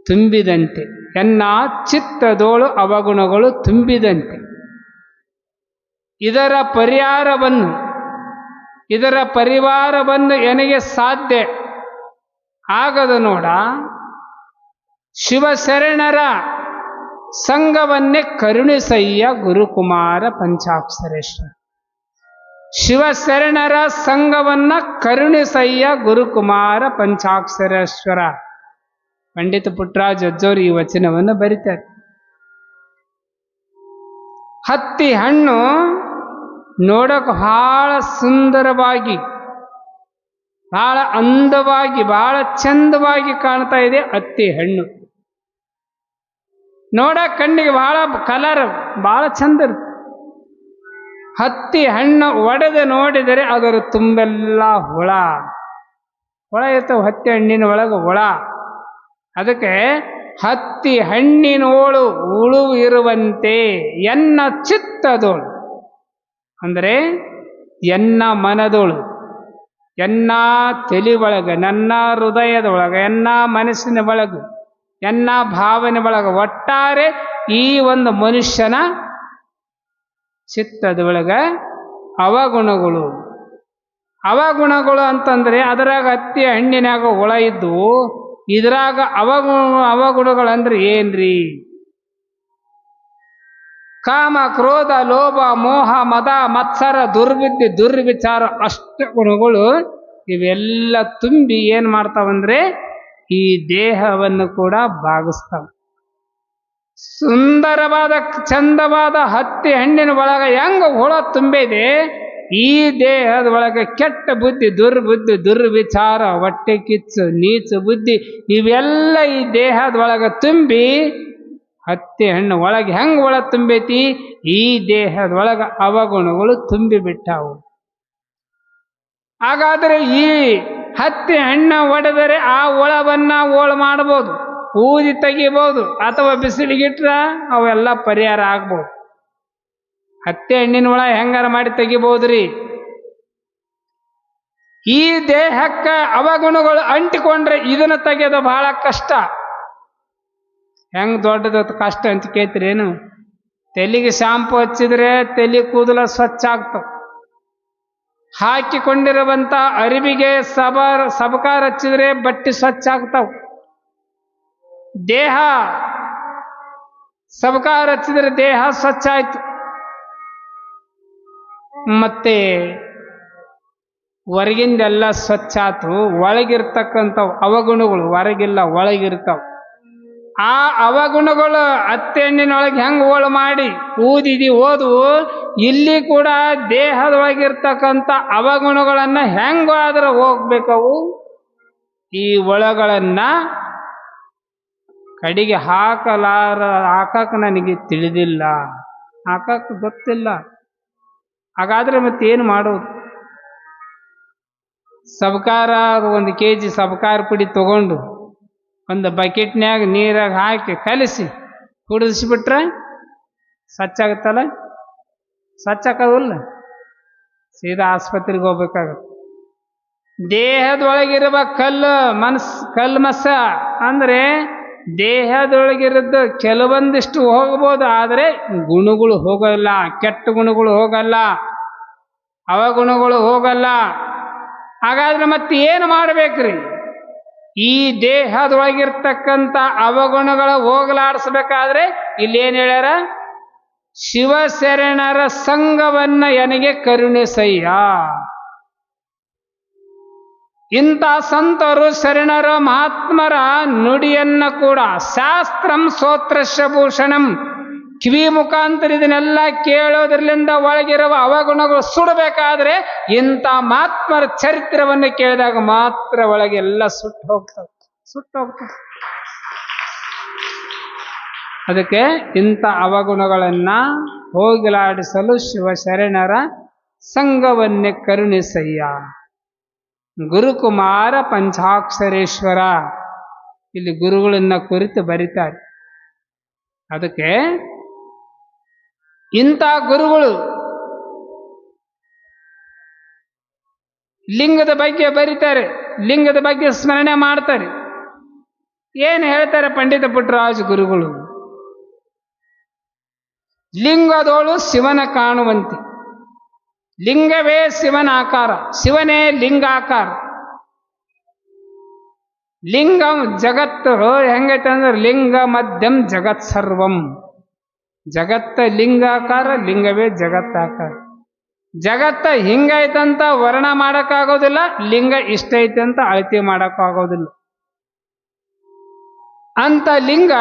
ತುಂಬಿದಂತೆ, ಎನ್ನ ಚಿತ್ತದೋಳು ಅವಗುಣಗಳು ತುಂಬಿದಂತೆ. ಇದರ ಪರಿವಾರವನ್ನು ನನಗೆ ಸಾಧ್ಯ ಆಗದು ನೋಡ. ಶಿವಶರಣರ ಸಂಘವನ್ನೇ ಕರುಣಿಸಯ್ಯ ಗುರುಕುಮಾರ ಪಂಚಾಕ್ಷರೇಶ್ವರ. ಶಿವಶರಣರ ಸಂಘವನ್ನ ಕರುಣಿಸಯ್ಯ ಗುರುಕುಮಾರ ಪಂಚಾಕ್ಷರೇಶ್ವರ. ಪಂಡಿತ ಪುಟ್ಟರಾಜ ಅಜ್ಜವರು ಈ ವಚನವನ್ನು ಬರೀತಾರೆ. ಹತ್ತಿ ಹಣ್ಣು ನೋಡಕ್ಕೆ ಬಹಳ ಸುಂದರವಾಗಿ, ಬಹಳ ಅಂದವಾಗಿ, ಬಹಳ ಚಂದವಾಗಿ ಕಾಣ್ತಾ ಇದೆ. ಹತ್ತಿ ಹಣ್ಣು ನೋಡಕ್ ಕಣ್ಣಿಗೆ ಬಹಳ ಕಲರ್ ಬಹಳ ಚಂದ ಇರುತ್ತೆ. ಹತ್ತಿ ಹಣ್ಣು ಒಡೆದು ನೋಡಿದರೆ ಅದರ ತುಂಬೆಲ್ಲ ಹುಳ ಇರ್ತವೆ. ಹತ್ತಿ ಹಣ್ಣಿನ ಒಳಗೆ ಹುಳ. ಅದಕ್ಕೆ ಹತ್ತಿ ಹಣ್ಣಿನೋಳು ಹುಳು ಇರುವಂತೆ ಎನ್ನ ಚಿತ್ತದೋಳು ಅಂದರೆ ಎನ್ನ ಮನದೋಳು, ಎನ್ನ ತಲೆ ಒಳಗೆ, ನನ್ನ ಹೃದಯದೊಳಗೆ, ಎನ್ನ ಮನಸ್ಸಿನ ಒಳಗೆ, ಎನ್ನ ಭಾವನೆ ಒಳಗೆ, ಒಟ್ಟಾರೆ ಈ ಒಂದು ಮನುಷ್ಯನ ಚಿತ್ತದೊಳಗೆ ಅವಗುಣಗಳು ಅಂತಂದ್ರೆ ಅದರಾಗ ಹತ್ತಿ ಹಣ್ಣಿನಾಗ ಹುಳ ಇದ್ದು, ಇದ್ರಾಗ ಅವಗುಣಗಳಂದ್ರೆ ಏನ್ರಿ? ಕಾಮ, ಕ್ರೋಧ, ಲೋಭ, ಮೋಹ, ಮದ, ಮತ್ಸರ, ದುರ್ಬುದ್ಧಿ, ದುರ್ವಿಚಾರ, ಅಷ್ಟ ಗುಣಗಳು ಇವೆಲ್ಲ ತುಂಬಿ ಏನ್ ಮಾಡ್ತಾವಂದ್ರೆ ಈ ದೇಹವನ್ನು ಕೂಡ ಭಾಗಿಸ್ತಾವ. ಸುಂದರವಾದ ಚಂದವಾದ ಹತ್ತಿ ಹಣ್ಣಿನ ಒಳಗ ಹೆಂಗ ಹುಳ ತುಂಬಿದೆ, ಈ ದೇಹದ ಒಳಗೆ ಕೆಟ್ಟ ಬುದ್ಧಿ, ದುರ್ಬುದ್ಧಿ, ದುರ್ವಿಚಾರ, ಹೊಟ್ಟೆ ಕಿಚ್ಚು, ನೀಚ ಬುದ್ಧಿ ಇವೆಲ್ಲ ಈ ದೇಹದ ಒಳಗೆ ತುಂಬಿ ಹತ್ತಿ ಹಣ್ಣು ಒಳಗೆ ಹೆಂಗ್ ಒಳ ತುಂಬೈತಿ, ಈ ದೇಹದ ಒಳಗ ಅವಗುಣಗಳು ತುಂಬಿ ಬಿಟ್ಟಾವು. ಹಾಗಾದ್ರೆ ಈ ಹತ್ತಿ ಹಣ್ಣ ಒಡೆದರೆ ಆ ಒಳವನ್ನ ಓಳು ಮಾಡ್ಬೋದು, ಊದಿ ತೆಗಿಬಹುದು, ಅಥವಾ ಬಿಸಿಲಿಗಿಟ್ರ ಅವೆಲ್ಲ ಪರಿಹಾರ ಆಗ್ಬೋದು. ಹತ್ತಿ ಹಣ್ಣಿನ ಒಳ ಹೆಂಗಾರ ಮಾಡಿ ತೆಗಿಬಹುದ್ರಿ. ಈ ದೇಹಕ್ಕ ಅವಗುಣಗಳು ಅಂಟಿಕೊಂಡ್ರೆ ಇದನ್ನ ತೆಗೆಯೋದು ಬಹಳ ಕಷ್ಟ. ಹೆಂಗ್ ದೊಡ್ಡದ ಕಷ್ಟ ಅಂತ ಕೇಳ್ತೀರೇನು? ತಲೆಗೆ ಶಾಂಪು ಹಚ್ಚಿದ್ರೆ ತಲೆ ಕೂದಲ ಸ್ವಚ್ಛ ಆಗ್ತಾವ. ಹಾಕಿಕೊಂಡಿರುವಂತ ಅರಿವಿಗೆ ಸಬಕಾರ ಹಚ್ಚಿದ್ರೆ ಬಟ್ಟೆ ಸ್ವಚ್ಛ ಆಗ್ತಾವ. ದೇಹ ಸಬಕಾರ ಹಚ್ಚಿದ್ರೆ ದೇಹ ಸ್ವಚ್ಛ ಆಯ್ತು. ಮತ್ತೆ ಹೊರಗಿಂದೆಲ್ಲ ಸ್ವಚ್ಛ ಆತು, ಒಳಗಿರ್ತಕ್ಕಂಥ ಅವಗುಣಗಳು ಹೊರಗಿಲ್ಲ ಒಳಗಿರ್ತಾವ. ಆ ಅವಗುಣಗಳು ಹತ್ತಿ ಹಣ್ಣಿನೊಳಗೆ ಹೆಂಗೆ ಓಳು ಮಾಡಿ ಊದಿದಿ ಓದು, ಇಲ್ಲಿ ಕೂಡ ದೇಹದೊಳಗಿರ್ತಕ್ಕಂಥ ಅವಗುಣಗಳನ್ನ ಹೆಂಗಾದ್ರೆ ಹೋಗ್ಬೇಕವು, ಈ ಒಳಗಳನ್ನ ಕಡೆಗೆ ಹಾಕಕ್ಕೆ ನನಗೆ ತಿಳಿದಿಲ್ಲ, ಹಾಕಕ್ಕೆ ಗೊತ್ತಿಲ್ಲ. ಹಾಗಾದ್ರೆ ಮತ್ತೇನು ಮಾಡೋದು? ಸಬ್ಕಾರ 1 kg ಸಬ್ಕಾರ ಪುಡಿ ತಗೊಂಡು ಒಂದು ಬಕೆಟ್ನ್ಯಾಗ ನೀರಾಗ ಹಾಕಿ ಕಲಿಸಿ ಕುಡಿಸ್ಬಿಟ್ರೆ ಸ್ವಚ್ಛ ಆಗುತ್ತಲ್ಲ? ಸ್ವಚ್ಛ ಆಗೋದಿಲ್ಲ, ಸೀದಾ ಆಸ್ಪತ್ರೆಗೆ ಹೋಗ್ಬೇಕಾಗತ್ತೆ. ದೇಹದೊಳಗಿರುವ ಕಲ್ಮಸ ಅಂದ್ರೆ ದೇಹದೊಳಗಿರೋದು ಕೆಲವೊಂದಿಷ್ಟು ಹೋಗ್ಬೋದು, ಆದರೆ ಗುಣಗಳು ಹೋಗಲ್ಲ, ಕೆಟ್ಟ ಗುಣಗಳು ಹೋಗಲ್ಲ, ಅವಗುಣಗಳು ಹೋಗಲ್ಲ. ಹಾಗಾದ್ರೆ ಮತ್ತೆ ಏನು ಮಾಡ್ಬೇಕ್ರಿ? ಈ ದೇಹದೊಳಗಿರ್ತಕ್ಕಂಥ ಅವಗುಣಗಳ ಹೋಗಲಾಡಿಸ್ಬೇಕಾದ್ರೆ ಇಲ್ಲೇನು ಹೇಳ್ಯಾರ? ಶಿವಶರಣರ ಸಂಘವನ್ನ ನನಗೆ ಕರುಣಿಸಯ್ಯ. ಇಂಥ ಸಂತರು ಶರಣರ ಮಹಾತ್ಮರ ನುಡಿಯನ್ನ ಕೂಡ ಶಾಸ್ತ್ರಂ ಸ್ತೋತ್ರಸ್ಯ ಭೂಷಣಂ, ಕಿವಿ ಮುಖಾಂತರ ಇದನ್ನೆಲ್ಲ ಕೇಳೋದ್ರಲ್ಲಿಂದ ಒಳಗಿರುವ ಅವಗುಣಗಳು ಸುಡಬೇಕಾದ್ರೆ ಇಂಥ ಮಹಾತ್ಮರ ಚರಿತ್ರವನ್ನು ಕೇಳಿದಾಗ ಮಾತ್ರ ಒಳಗೆಲ್ಲ ಸುಟ್ಟು ಹೋಗ್ತವೆ. ಅದಕ್ಕೆ ಇಂಥ ಅವಗುಣಗಳನ್ನ ಹೋಗಲಾಡಿಸಲು ಶಿವಶರಣರ ಸಂಘವನ್ನೇ ಕರುಣಿಸಯ್ಯ. ಗುರುಕುಮಾರ ಪಂಚಾಕ್ಷರೇಶ್ವರ ಇಲ್ಲಿ ಗುರುಗಳನ್ನ ಕುರಿತು ಬರೀತಾರೆ. ಅದಕ್ಕೆ ಇಂಥ ಗುರುಗಳು ಲಿಂಗದ ಬಗ್ಗೆ ಬರೀತಾರೆ, ಲಿಂಗದ ಬಗ್ಗೆ ಸ್ಮರಣೆ ಮಾಡ್ತಾರೆ. ಏನು ಹೇಳ್ತಾರೆ ಪಂಡಿತ ಪುಟ್ಟರಾಜ ಗುರುಗಳು? ಲಿಂಗದೋಳು ಶಿವನ ಕಾಣುವಂತೆ, ಲಿಂಗವೇ ಶಿವನ ಆಕಾರ, ಶಿವನೇ ಲಿಂಗಾಕಾರ. ಲಿಂಗಂ ಜಗತ್ತು ಹೆಂಗೈತೆ ಅಂದ್ರೆ ಲಿಂಗ ಮಧ್ಯಂ ಜಗತ್ ಸರ್ವಂ. ಜಗತ್ತ ಲಿಂಗಾಕಾರ, ಲಿಂಗವೇ ಜಗತ್ತಾಕಾರ. ಜಗತ್ತ ಹಿಂಗೈತಂತ ವರ್ಣ ಮಾಡೋಕ್ಕಾಗೋದಿಲ್ಲ, ಲಿಂಗ ಇಷ್ಟ ಐತೆ ಅಂತ ಅಳತೆ ಮಾಡೋಕ್ಕಾಗೋದಿಲ್ಲ. ಅಂತ ಲಿಂಗ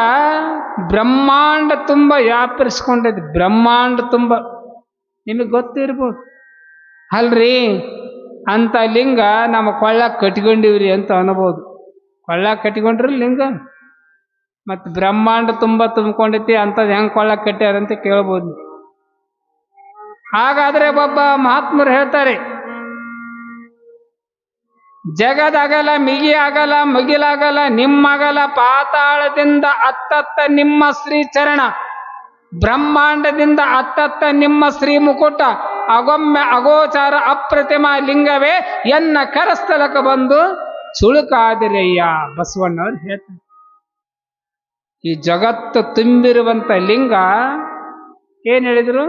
ಬ್ರಹ್ಮಾಂಡ ತುಂಬ ವ್ಯಾಪರಿಸ್ಕೊಂಡೈತಿ. ಬ್ರಹ್ಮಾಂಡ ತುಂಬ ನಿಮಗೆ ಗೊತ್ತಿರ್ಬೋದು ಅಲ್ರಿ. ಅಂತ ಲಿಂಗ ನಮ್ಮ ಕೊಳ್ಳಕ್ಕೆ ಕಟ್ಕೊಂಡಿವ್ರಿ ಅಂತ ಅನ್ಬೋದು. ಕೊಳ್ಳಕ್ಕೆ ಕಟ್ಕೊಂಡ್ರಿ ಲಿಂಗ, ಮತ್ತು ಬ್ರಹ್ಮಾಂಡ ತುಂಬ ತುಂಬಿಕೊಂಡೈತಿ, ಅಂಥದ್ದು ಹೆಂಗೆ ಕೊಳ್ಳಕ್ಕೆ ಕಟ್ಟ್ಯಾರಂತ ಕೇಳ್ಬೋದು. ಹಾಗಾದ್ರೆ ಒಬ್ಬ ಮಹಾತ್ಮರು ಹೇಳ್ತಾರೆ, ಜಗದಗಲ ಮಿಗಿಯಾಗಲ ಮುಗಿಲಾಗಲ ನಿಮ್ಮಗಲ ಪಾತಾಳದಿಂದ ಅತ್ತತ್ತ ನಿಮ್ಮ ಶ್ರೀಚರಣ, ಬ್ರಹ್ಮಾಂಡದಿಂದ ಅತ್ತತ್ತ ನಿಮ್ಮ ಶ್ರೀ ಮುಕುಟ, ಅಗೊಮ್ಮೆ ಅಗೋಚಾರ ಅಪ್ರತಿಮ ಲಿಂಗವೇ ಎನ್ನ ಕರಸ್ಥಲಕ್ಕೆ ಬಂದು ಸುಳುಕಾದಿರಯ್ಯ. ಬಸವಣ್ಣವ್ರು ಹೇಳ್ತಾರೆ, ಈ ಜಗತ್ತು ತುಂಬಿರುವಂತ ಲಿಂಗ ಏನ್ ಹೇಳಿದ್ರು?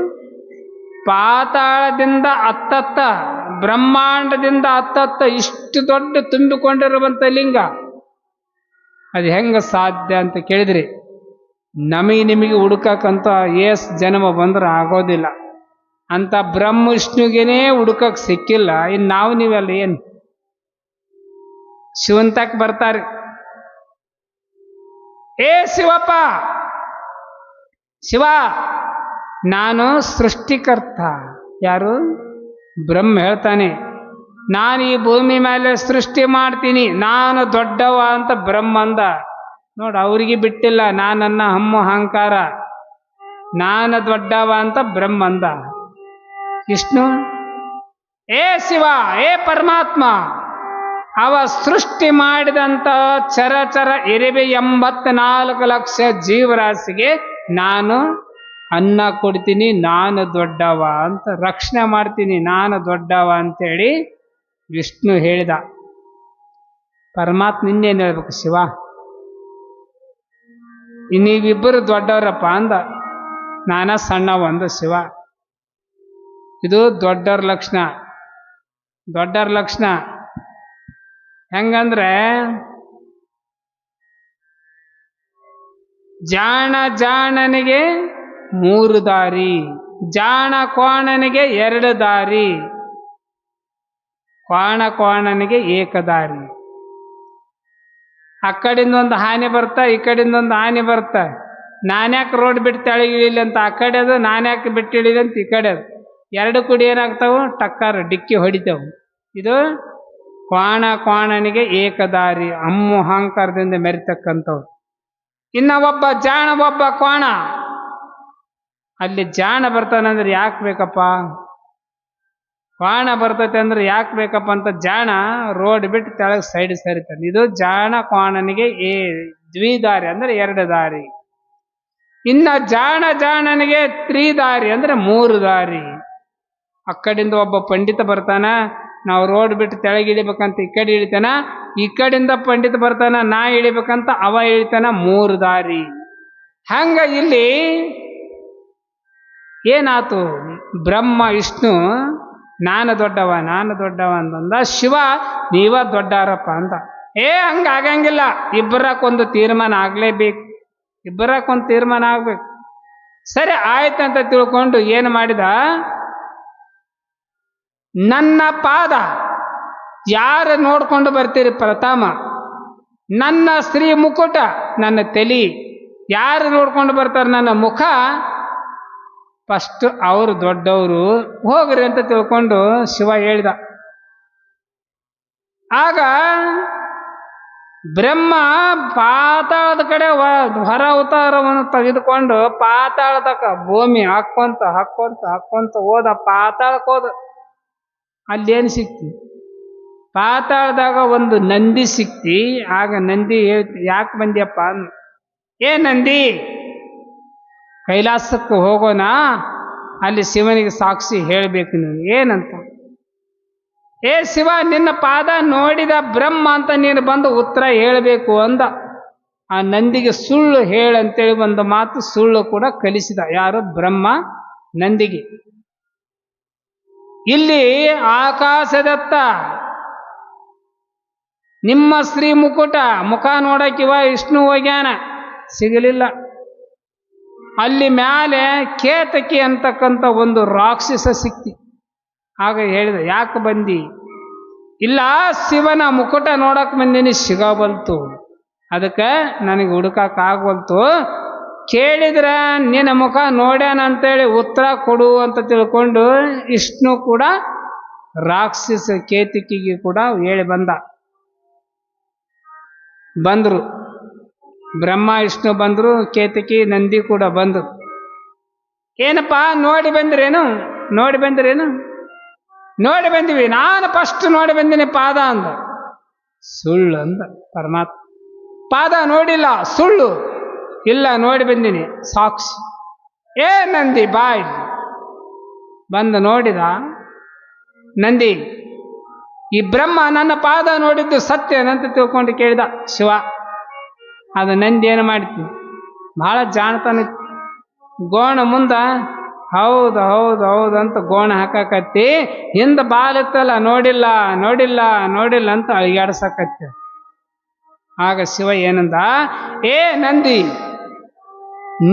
ಪಾತಾಳದಿಂದ ಅತ್ತತ್ತ, ಬ್ರಹ್ಮಾಂಡದಿಂದ ಅತ್ತತ್ತ ಇಷ್ಟು ದೊಡ್ಡ ತುಂಬಿಕೊಂಡಿರುವಂತ ಲಿಂಗ ಅದು ಹೆಂಗ ಸಾಧ್ಯ ಅಂತ ಕೇಳಿದ್ರಿ, ನಿಮಗೆ ಹುಡುಕಕ್ಕಂತ ಜನ್ಮ ಬಂದ್ರೆ ಆಗೋದಿಲ್ಲ. ಅಂತ ಬ್ರಹ್ಮ ವಿಷ್ಣುಗೇನೆ ಹುಡುಕಕ್ಕೆ ಸಿಕ್ಕಿಲ್ಲ, ಇನ್ನು ನಾವು ನೀವೆಲ್ಲ ಏನು ಶಿವಂತಕ್ ಬರ್ತಾರೆ. ಏ ಶಿವಪ್ಪ, ಶಿವ ನಾನು ಸೃಷ್ಟಿಕರ್ತ. ಯಾರು? ಬ್ರಹ್ಮ ಹೇಳ್ತಾನೆ, ನಾನು ಈ ಭೂಮಿ ಮೇಲೆ ಸೃಷ್ಟಿ ಮಾಡ್ತೀನಿ, ನಾನು ದೊಡ್ಡವ ಅಂತ ಬ್ರಹ್ಮ ಅಂದ. ನೋಡು, ಅವ್ರಿಗೆ ಬಿಟ್ಟಿಲ್ಲ ನಾನನ್ನ ಹಮ್ಮು ಅಹಂಕಾರ, ನಾನು ದೊಡ್ಡವ ಅಂತ ಬ್ರಹ್ಮ ಅಂದ. ವಿಷ್ಣು, ಏ ಶಿವ, ಏ ಪರಮಾತ್ಮ, ಅವ ಸೃಷ್ಟಿ ಮಾಡಿದಂತ ಚರಚರ ಇರಿವೆ 84 ಲಕ್ಷ ಜೀವರಾಶಿಗೆ ನಾನು ಅನ್ನ ಕೊಡ್ತೀನಿ, ನಾನು ದೊಡ್ಡವ ಅಂತ ರಕ್ಷಣೆ ಮಾಡ್ತೀನಿ, ನಾನು ದೊಡ್ಡವ ಅಂತೇಳಿ ವಿಷ್ಣು ಹೇಳಿದ. ಪರಮಾತ್ಮ ಇನ್ನೇನು ಹೇಳ್ಬೇಕು? ಶಿವ ನೀವಿಬ್ಬರು ದೊಡ್ಡವರಪ್ಪ ಅಂದ. ನಾನ ಸಣ್ಣವ ಅಂದ ಶಿವ. ಇದು ದೊಡ್ಡರ ಲಕ್ಷಣ. ದೊಡ್ಡರ ಲಕ್ಷಣ ಹೆಂಗಂದ್ರೆ, ಜಾಣನಿಗೆ 3 ದಾರಿ, ಜಾಣ ಕೋಣನಿಗೆ 2 ದಾರಿ. ಕ್ವಾಣನಿಗೆ ಏಕದಾರಿ. ಆ ಕಡೆಯಿಂದ ಒಂದು ಹಾನಿ ಬರ್ತಾ, ಈ ಕಡೆಯಿಂದ ಒಂದು ಹಾನಿ ಬರ್ತಾ. ನಾನ್ಯಾಕೆ ರೋಡ್ ಬಿಟ್ಟು ತೆಳಗಿಳಿಲಿ ಅಂತ ಆ ಕಡೆ ಅದು, ನಾನ್ಯಾಕೆ ಬಿಟ್ಟು ಇಳಿಲಿ ಅಂತ ಈ ಕಡೆ ಅದು. ಎರಡು ಕೂಡಿ ಏನಾಗ್ತಾವು? ಟಕ್ಕಾರ ಡಿಕ್ಕಿ ಹೊಡಿತಾವು. ಇದು ಕ್ವಾಣನಿಗೆ ಏಕದಾರಿ, ಅಹಂಕಾರದಿಂದ ಮೆರಿತಕ್ಕಂಥವು. ಇನ್ನ ಒಬ್ಬ ಜಾಣ, ಒಬ್ಬ ಕ್ವಾಣ. ಅಲ್ಲಿ ಜಾಣ ಬರ್ತಾನಂದ್ರೆ ಯಾಕೆ ಬೇಕಪ್ಪ, ಕ್ವಾಣ ಬರ್ತೈತೆ ಅಂದ್ರೆ ಯಾಕೆ ಬೇಕಪ್ಪ ಅಂತ ಜಾಣ ರೋಡ್ ಬಿಟ್ಟು ತೆಳಗೆ ಸೈಡ್ ಸರಿತಾನೆ. ಇದು ಜಾಣ ಕ್ವಾಣನಿಗೆ ದ್ವಿದಾರಿ ಅಂದ್ರೆ ಎರಡು ದಾರಿ. ಇನ್ನ ಜಾಣನಿಗೆ ತ್ರಿದಾರಿ ಅಂದ್ರೆ ಮೂರು ದಾರಿ. ಆ ಕಡೆಯಿಂದ ಒಬ್ಬ ಪಂಡಿತ ಬರ್ತಾನ, ನಾವು ರೋಡ್ ಬಿಟ್ಟು ತೆಳಗೆ ಇಳಿಬೇಕಂತ ಈ ಕಡೆ ಇಳಿತಾನ, ಈ ಕಡೆಯಿಂದ ಪಂಡಿತ ಬರ್ತಾನ, ನಾ ಇಳಿಬೇಕಂತ ಅವ ಇಳಿತಾನ. ಮೂರು ದಾರಿ. ಹಂಗ ಇಲ್ಲಿ ಏನಾತು? ಬ್ರಹ್ಮ ವಿಷ್ಣು ನಾನು ದೊಡ್ಡವ ಅಂತಂದ. ಶಿವ ನೀವ ದೊಡ್ಡಾರಪ್ಪ ಅಂತ. ಹಂಗಾಗಂಗಿಲ್ಲ, ಇಬ್ಬರಕ್ಕೊಂದು ತೀರ್ಮಾನ ಆಗ್ಲೇಬೇಕು, ಇಬ್ಬರಕ್ಕೊಂದು ತೀರ್ಮಾನ ಆಗ್ಬೇಕು. ಸರಿ ಆಯ್ತಂತ ತಿಳ್ಕೊಂಡು ಏನು ಮಾಡಿದ? ನನ್ನ ಪಾದ ಯಾರು ನೋಡ್ಕೊಂಡು ಬರ್ತೀರಿ? ಪ್ರಥಮ ನನ್ನ ಶ್ರೀ ಮುಕುಟ, ನನ್ನ ತಲಿ ಯಾರು ನೋಡ್ಕೊಂಡು ಬರ್ತಾರೆ? ನನ್ನ ಮುಖ. ಫಸ್ಟ್ ಅವರು ದೊಡ್ಡವರು, ಹೋಗ್ರಿ ಅಂತ ತಿಳ್ಕೊಂಡು ಶಿವ ಹೇಳಿದ. ಆಗ ಬ್ರಹ್ಮ ಪಾತಾಳದ ಕಡೆ ಹೊರ ಅವತಾರವನ್ನು ತೆಗೆದುಕೊಂಡು ಪಾತಾಳದಕ ಭೂಮಿ ಹಾಕ್ಕೊಂತ ಹೋದ. ಪಾತಾಳಕ್ಕೆ ಹೋದ. ಅಲ್ಲೇನು ಸಿಕ್ತಿ? ಪಾತಾಳದಾಗ ಒಂದು ನಂದಿ ಸಿಕ್ತಿ. ಆಗ ನಂದಿ ಹೇಳ್ತಿ, ಯಾಕೆ ಬಂದ್ಯಪ್ಪ? ನಂದಿ, ಕೈಲಾಸಕ್ಕೆ ಹೋಗೋಣ, ಅಲ್ಲಿ ಶಿವನಿಗೆ ಸಾಕ್ಷಿ ಹೇಳಬೇಕು ನೀವು. ಏನಂತ? ಶಿವ, ನಿನ್ನ ಪಾದ ನೋಡಿದ ಬ್ರಹ್ಮ ಅಂತ ನೀನು ಬಂದು ಉತ್ತರ ಹೇಳಬೇಕು ಅಂದ. ಆ ನಂದಿಗೆ ಸುಳ್ಳು ಹೇಳಂತೇಳಿ ಒಂದು ಮಾತು ಸುಳ್ಳು ಕೂಡ ಕಲಿಸಿದ. ಯಾರು? ಬ್ರಹ್ಮ ನಂದಿಗೆ. ಇಲ್ಲಿ ಆಕಾಶದತ್ತ ನಿಮ್ಮ ಶ್ರೀ ಮುಕುಟ ಮುಖ ನೋಡಕ್ಕಿವ ವಿಷ್ಣು ಹೋಗ್ಯಾನ, ಸಿಗಲಿಲ್ಲ. ಅಲ್ಲಿ ಮ್ಯಾಲೆ ಕೇತಕಿ ಅಂತಕ್ಕಂಥ ಒಂದು ರಾಕ್ಷಸ ಸಿಕ್ತಿ. ಆಗ ಹೇಳಿದ, ಯಾಕೆ ಬಂದಿ? ಇಲ್ಲ, ಶಿವನ ಮುಕುಟ ನೋಡಕ್ ಬಂದೀನಿ, ಸಿಗಬಲ್ತು, ಅದಕ್ಕೆ ನನಗೆ ಹುಡುಕಕ್ ಆಗವಲ್ತು. ಕೇಳಿದ್ರ ನಿನ್ನ ಮುಖ ನೋಡ್ಯಾನ ಅಂತೇಳಿ ಉತ್ತರ ಕೊಡು ಅಂತ ತಿಳ್ಕೊಂಡು ವಿಷ್ಣು ಕೂಡ ರಾಕ್ಷಸ ಕೇತಕಿಗೆ ಕೂಡ ಹೇಳಿ ಬಂದ್ರು. ಬ್ರಹ್ಮ ವಿಷ್ಣು ಬಂದ್ರು, ಕೇತಕಿ ನಂದಿ ಕೂಡ ಬಂದ್ರು. ಏನಪ್ಪಾ ನೋಡಿ ಬಂದ್ರೇನು? ನೋಡಿ ಬಂದಿವಿ, ನಾನು ಫಸ್ಟ್ ನೋಡಿ ಬಂದಿನಿ ಪಾದ ಅಂದ. ಸುಳ್ಳು ಅಂದ ಪರಮಾತ್ಮ. ಪಾದ ನೋಡಿಲ್ಲ, ಸುಳ್ಳು. ಇಲ್ಲ, ನೋಡಿ ಬಂದಿನಿ, ಸಾಕ್ಷಿ. ನಂದಿ ಬಾಯ್ ಬಂದು ನೋಡಿದ. ನಂದಿ, ಈ ಬ್ರಹ್ಮ ನನ್ನ ಪಾದ ನೋಡಿದ್ದು ಸತ್ಯನಂತ ತಿಳ್ಕೊಂಡು ಕೇಳಿದ ಶಿವ. ಅದು ನಂದಿ ಏನು ಮಾಡ್ತೀನಿ, ಬಹಳ ಜಾಣತಾನ. ಗೋಣ ಮುಂದ ಹೌದು ಅಂತ ಗೋಣ ಹಾಕಕತ್ತಿ, ಹಿಂದ ಬಾಲತ್ತಲ್ಲ, ನೋಡಿಲ್ಲ ಅಂತ ಅಳಿಗಾಡ್ಸಕತ್ತಿ. ಆಗ ಶಿವ ಏನಂದ? ನಂದಿ,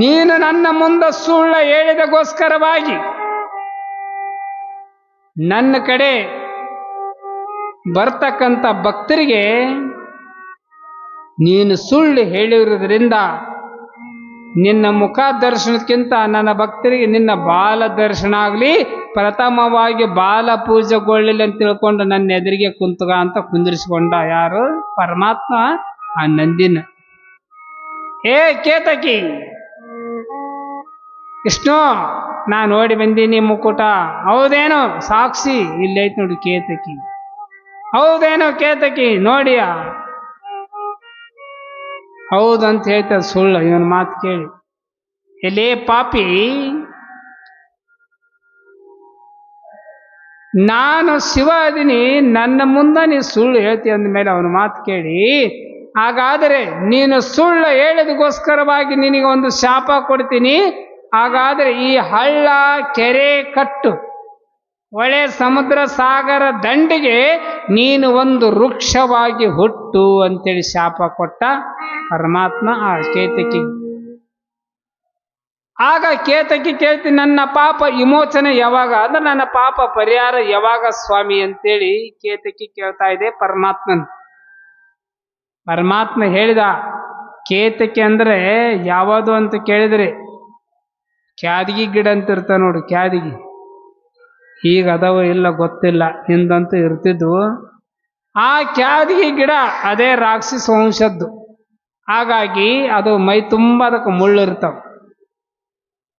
ನೀನು ನನ್ನ ಮುಂದೆ ಸುಳ್ಳ ಹೇಳಿದಗೋಸ್ಕರವಾಗಿ ನನ್ನ ಕಡೆ ಬರ್ತಕ್ಕಂಥ ಭಕ್ತರಿಗೆ ನೀನು ಸುಳ್ಳು ಹೇಳಿರೋದ್ರಿಂದ ನಿನ್ನ ಮುಖ ದರ್ಶನಕ್ಕಿಂತ ನನ್ನ ಭಕ್ತರಿಗೆ ನಿನ್ನ ಬಾಲ ದರ್ಶನ ಆಗಲಿ, ಪ್ರಥಮವಾಗಿ ಬಾಲ ಪೂಜೆಗೊಳ್ಳಿಲ್ಲ ಅಂತ ತಿಳ್ಕೊಂಡು ನನ್ನ ಎದುರಿಗೆ ಕುಂತಗ ಅಂತ ಕುಂದಿರಿಸಿಕೊಂಡ. ಯಾರು? ಪರಮಾತ್ಮ ಆ ನಂದಿನ. ಕೇತಕಿ, ವಿಷ್ಣು ನಾ ನೋಡಿ ಬಂದೀನಿ ಮುಕುಟ, ಹೌದೇನೋ? ಸಾಕ್ಷಿ ಇಲ್ಲೈತ್ ನೋಡಿ ಕೇತಕಿ. ಹೌದೇನೋ ಕೇತಕಿ, ನೋಡಿಯಾ? ಹೌದಂತ ಹೇಳ್ತದ ಸುಳ್ಳು. ಇವನ್ ಮಾತು ಕೇಳಿ, ಎಲ್ಲೇ ಪಾಪಿ, ನಾನು ಶಿವ ಅದೀನಿ, ನನ್ನ ಮುಂದೆ ನೀ ಸುಳ್ಳು ಹೇಳ್ತಿ ಅಂದಮೇಲೆ ಅವನ ಮಾತು ಕೇಳಿ, ಹಾಗಾದರೆ ನೀನು ಸುಳ್ಳು ಹೇಳಿದಗೋಸ್ಕರವಾಗಿ ನಿನಗೆ ಒಂದು ಶಾಪ ಕೊಡ್ತೀನಿ. ಹಾಗಾದರೆ ಈ ಹಳ್ಳ, ಕೆರೆ, ಕಟ್ಟು, ಹೊಳೆ, ಸಮುದ್ರ, ಸಾಗರ ದಂಡಿಗೆ ನೀನು ಒಂದು ವೃಕ್ಷವಾಗಿ ಹುಟ್ಟು ಅಂತೇಳಿ ಶಾಪ ಕೊಟ್ಟ ಪರಮಾತ್ಮ ಆ ಕೇತಕಿ. ಆಗ ಕೇತಕಿ ಕೇಳ್ತೀನಿ, ನನ್ನ ಪಾಪ ವಿಮೋಚನೆ ಯಾವಾಗ, ಅಂದ್ರೆ ನನ್ನ ಪಾಪ ಪರಿಹಾರ ಯಾವಾಗ ಸ್ವಾಮಿ ಅಂತೇಳಿ ಕೇತಕಿ ಕೇಳ್ತಾ ಇದೆ ಪರಮಾತ್ಮನ್. ಪರಮಾತ್ಮ ಹೇಳಿದ, ಕೇತಕಿ ಅಂದ್ರೆ ಯಾವುದು ಅಂತ ಕೇಳಿದ್ರೆ ಕ್ಯಾದಗಿ ಗಿಡ ಅಂತ ಇರ್ತಾವ ನೋಡಿ, ಕ್ಯಾದಗಿ. ಈಗ ಅದಾವ ಇಲ್ಲ ಗೊತ್ತಿಲ್ಲ, ಹಿಂದಂತೂ ಇರ್ತಿದ್ವು. ಆ ಕ್ಯಾದಗಿ ಗಿಡ ಅದೇ ರಾಕ್ಷಸ ವಂಶದ್ದು. ಹಾಗಾಗಿ ಅದು ಮೈ ತುಂಬ ಅದಕ್ಕೆ ಮುಳ್ಳು ಇರ್ತಾವ.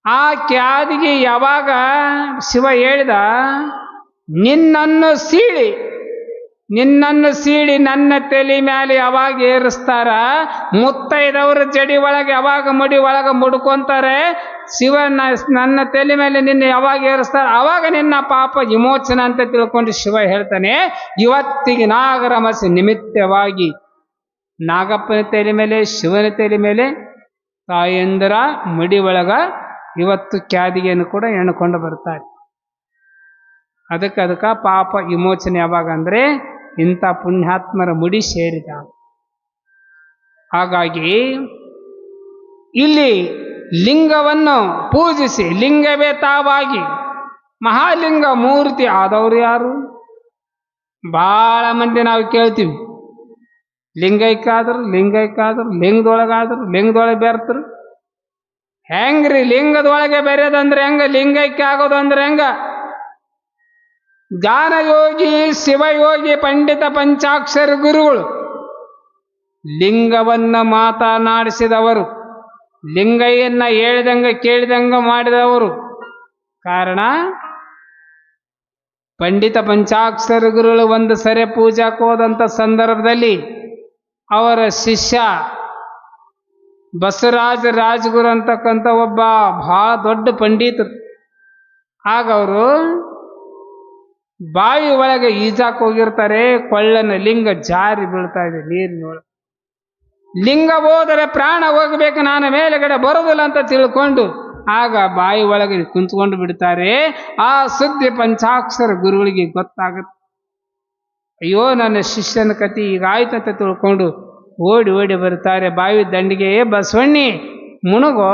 ಆ ಕ್ಯಾದಗಿ ಯಾವಾಗ ಶಿವ ಹೇಳಿದ, ನಿನ್ನನ್ನು ಸೀಳಿ ನನ್ನ ತಲೆ ಮೇಲೆ ಯಾವಾಗ ಏರಿಸ್ತಾರ, ಮುತ್ತೈದವರ ಜಡಿ ಒಳಗೆ ಯಾವಾಗ ಮುಡಿ ಒಳಗೆ ಮುಡ್ಕೊಂತಾರೆ, ಶಿವ ನನ್ನ ತಲೆ ಮೇಲೆ ನಿನ್ನ ಯಾವಾಗ ಏರಿಸ್ತಾರ ಅವಾಗ ನಿನ್ನ ಪಾಪ ವಿಮೋಚನ ಅಂತ ತಿಳ್ಕೊಂಡು ಶಿವ ಹೇಳ್ತಾನೆ. ಇವತ್ತಿಗೆ ನಾಗರಮಸಿ ನಿಮಿತ್ತವಾಗಿ ನಾಗಪ್ಪನ ತಲೆ ಮೇಲೆ, ಶಿವನ ತಲೆ ಮೇಲೆ, ತಾಯಂದಿರ ಮುಡಿ ಒಳಗ ಇವತ್ತು ಕ್ಯಾದಿಗೆಯನ್ನು ಕೂಡ ಎಣ್ಕೊಂಡು ಬರ್ತಾರೆ. ಅದಕ್ಕೆ ಪಾಪ ವಿಮೋಚನೆ ಯಾವಾಗ ಅಂದ್ರೆ ಇಂಥ ಪುಣ್ಯಾತ್ಮರ ಮುಡಿ ಸೇರಿದ. ಹಾಗಾಗಿ ಇಲ್ಲಿ ಲಿಂಗವನ್ನು ಪೂಜಿಸಿ ಲಿಂಗವೇ ತಾವಾಗಿ ಮಹಾಲಿಂಗ ಮೂರ್ತಿ ಆದವರು ಯಾರು? ಬಹಳ ಮಂದಿ ನಾವು ಕೇಳ್ತೀವಿ, ಲಿಂಗೈಕ್ಕಾದ್ರು ಲಿಂಗದೊಳಗೆ ಬೆರ್ತರು. ಹೆಂಗ್ರಿ ಲಿಂಗದೊಳಗೆ ಬೆರೆಯೋದಂದ್ರೆ ಹೆಂಗ, ಲಿಂಗೈಕ್ಯ ಆಗೋದು ಅಂದ್ರೆ ಹೆಂಗ? ಜ್ಞಾನಯೋಗಿ ಶಿವಯೋಗಿ ಪಂಡಿತ ಪಂಚಾಕ್ಷರ ಗುರುಗಳು ಲಿಂಗವನ್ನ ಮಾತನಾಡಿಸಿದವರು, ಲಿಂಗಯ್ಯನ್ನ ಹೇಳಿದಂಗ ಕೇಳಿದಂಗ ಮಾಡಿದವರು. ಕಾರಣ ಪಂಡಿತ ಪಂಚಾಕ್ಷರ ಗುರುಗಳು ಒಂದು ಸರಿ ಪೂಜಾಕ್ಕೆ ಹೋದಂಥ ಸಂದರ್ಭದಲ್ಲಿ ಅವರ ಶಿಷ್ಯ ಬಸವರಾಜ ರಾಜಗುರು ಅಂತಕ್ಕಂಥ ಒಬ್ಬ ಬಹಳ ದೊಡ್ಡ ಪಂಡಿತರು. ಆಗ ಅವರು ಬಾವಿ ಒಳಗೆ ಈಜಾಕ್ ಹೋಗಿರ್ತಾರೆ. ಕೊಳ್ಳನ ಲಿಂಗ ಜಾರಿ ಬೀಳ್ತಾ ಇದೆ ನೀರಿನೊಳಗೆ. ಲಿಂಗ ಹೋದರೆ ಪ್ರಾಣ ಹೋಗಬೇಕು, ನಾನು ಮೇಲೆಗಡೆ ಬರೋದಿಲ್ಲ ಅಂತ ತಿಳ್ಕೊಂಡು ಆಗ ಬಾಯಿ ಒಳಗೆ ಕುಂತ್ಕೊಂಡು ಬಿಡ್ತಾರೆ. ಆ ಸುದ್ದಿ ಪಂಚಾಕ್ಷರ ಗುರುಗಳಿಗೆ ಗೊತ್ತಾಗುತ್ತೆ. ಅಯ್ಯೋ ನನ್ನ ಶಿಷ್ಯನ ಕತಿ ಈಗಾಯ್ತು ಅಂತ ತಿಳ್ಕೊಂಡು ಓಡಿ ಬರ್ತಾರೆ ಬಾವಿ ದಂಡಿಗೆ. ಬಸವಣ್ಣಿ ಮುಳುಗೋ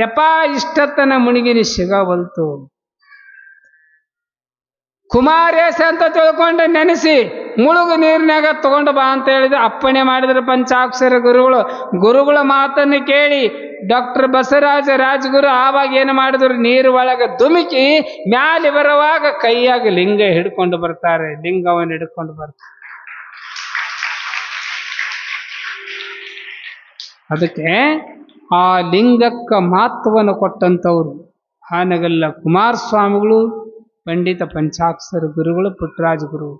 ಯಪ್ಪ, ಇಷ್ಟತ್ತನ ಮುಳುಗಿನಿ ಸಿಗವಲ್ತು. ಕುಮಾರೇಶ ಅಂತ ತಿಳ್ಕೊಂಡು ನೆನೆಸಿ ಮುಳುಗು ನೀರಿನಾಗ ತಗೊಂಡು ಬಾ ಅಂತ ಹೇಳಿದ್ರೆ ಅಪ್ಪಣೆ ಮಾಡಿದ್ರು ಪಂಚಾಕ್ಷರ ಗುರುಗಳ ಮಾತನ್ನು ಕೇಳಿ ಡಾಕ್ಟರ್ ಬಸವರಾಜ ರಾಜಗುರು ಆವಾಗ ಏನು ಮಾಡಿದ್ರು, ನೀರು ಒಳಗೆ ಧುಮುಕಿ ಮ್ಯಾಲೆ ಬರುವಾಗ ಕೈಯಾಗ ಲಿಂಗ ಹಿಡ್ಕೊಂಡು ಬರ್ತಾರೆ. ಲಿಂಗವನ್ನು ಹಿಡ್ಕೊಂಡು ಬರ್ತಾರೆ. ಅದಕ್ಕೆ ಆ ಲಿಂಗಕ್ಕೆ ಮಹತ್ವವನ್ನು ಕೊಟ್ಟಂಥವ್ರು ಹಾನಗಲ್ಲ ಕುಮಾರಸ್ವಾಮಿಗಳು, ಪಂಡಿತ ಪಂಚಾಕ್ಷರ ಗುರುಗಳು, ಪುಟ್ಟರಾಜ ಗುರುಗಳು.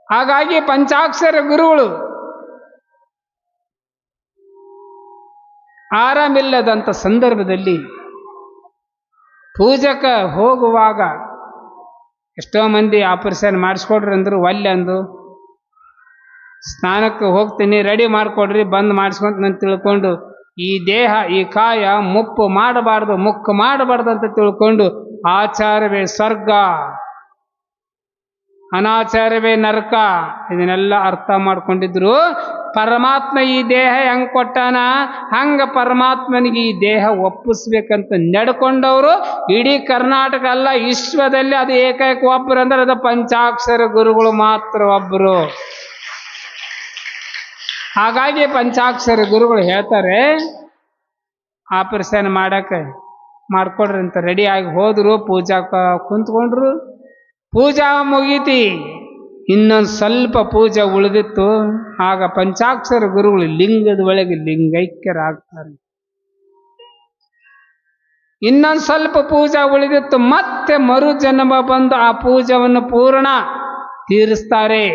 ಹಾಗಾಗಿ ಪಂಚಾಕ್ಷರ ಗುರುಗಳು ಆರಾಮಿಲ್ಲದಂಥ ಸಂದರ್ಭದಲ್ಲಿ ಪೂಜಕ ಹೋಗುವಾಗ ಎಷ್ಟೋ ಮಂದಿ ಆಪರೇಷನ್ ಮಾಡಿಸ್ಕೊಡ್ರಿ ಅಂದ್ರು ಒಲ್ಲೆ ಅಂದು, ಸ್ನಾನಕ್ಕೆ ಹೋಗ್ತೀನಿ ರೆಡಿ ಮಾಡಿಕೊಡ್ರಿ ಬಂದ್ ಮಾಡಿಸ್ಕೊಂತ ನಾನು ತಿಳ್ಕೊಂಡು ಈ ದೇಹ ಈ ಕಾಯ ಮುಕ್ಕು ಮಾಡಬಾರ್ದು ಅಂತ ತಿಳ್ಕೊಂಡು ಆಚಾರವೇ ಸ್ವರ್ಗ ಅನಾಚಾರವೇ ನರಕ ಇದನ್ನೆಲ್ಲ ಅರ್ಥ ಮಾಡ್ಕೊಂಡಿದ್ರು. ಪರಮಾತ್ಮ ಈ ದೇಹ ಹೆಂಗ್ ಕೊಟ್ಟಾನ ಹಂಗ ಪರಮಾತ್ಮನಿಗೆ ಈ ದೇಹ ಒಪ್ಪಿಸ್ಬೇಕಂತ ನಡ್ಕೊಂಡವರು ಇಡೀ ಕರ್ನಾಟಕ ಅಲ್ಲ ವಿಶ್ವದಲ್ಲಿ ಅದು ಏಕೈಕ ಒಬ್ಬರು ಅಂದ್ರೆ ಅದು ಪಂಚಾಕ್ಷರ ಗುರುಗಳು ಮಾತ್ರ ಒಬ್ಬರು. ಹಾಗಾಗಿ ಪಂಚಾಕ್ಷರ ಗುರುಗಳು ಹೇಳ್ತಾರೆ, ಆಪರೇಷನ್ ಮಾಡ್ಕೊಡ್ರಿ ಅಂತ ರೆಡಿ ಆಗಿ ಹೋದ್ರು. ಪೂಜಾಕ ಕುಂತ್ಕೊಂಡ್ರು. ಪೂಜಾ ಮುಗೀತಿ, ಇನ್ನೊಂದು ಸ್ವಲ್ಪ ಪೂಜೆ ಉಳಿದಿತ್ತು. ಆಗ ಪಂಚಾಕ್ಷರ ಗುರುಗಳು ಲಿಂಗದ ಒಳಗೆ ಲಿಂಗೈಕ್ಯರಾಗ್ತಾರೆ. ಇನ್ನೊಂದು ಸ್ವಲ್ಪ ಪೂಜೆ ಉಳಿದಿತ್ತು, ಮತ್ತೆ ಮರು ಜನ್ಮ ಬಂದು ಆ ಪೂಜೆಯನ್ನು ಪೂರ್ಣ ತೀರಿಸ್ತಾರೆ.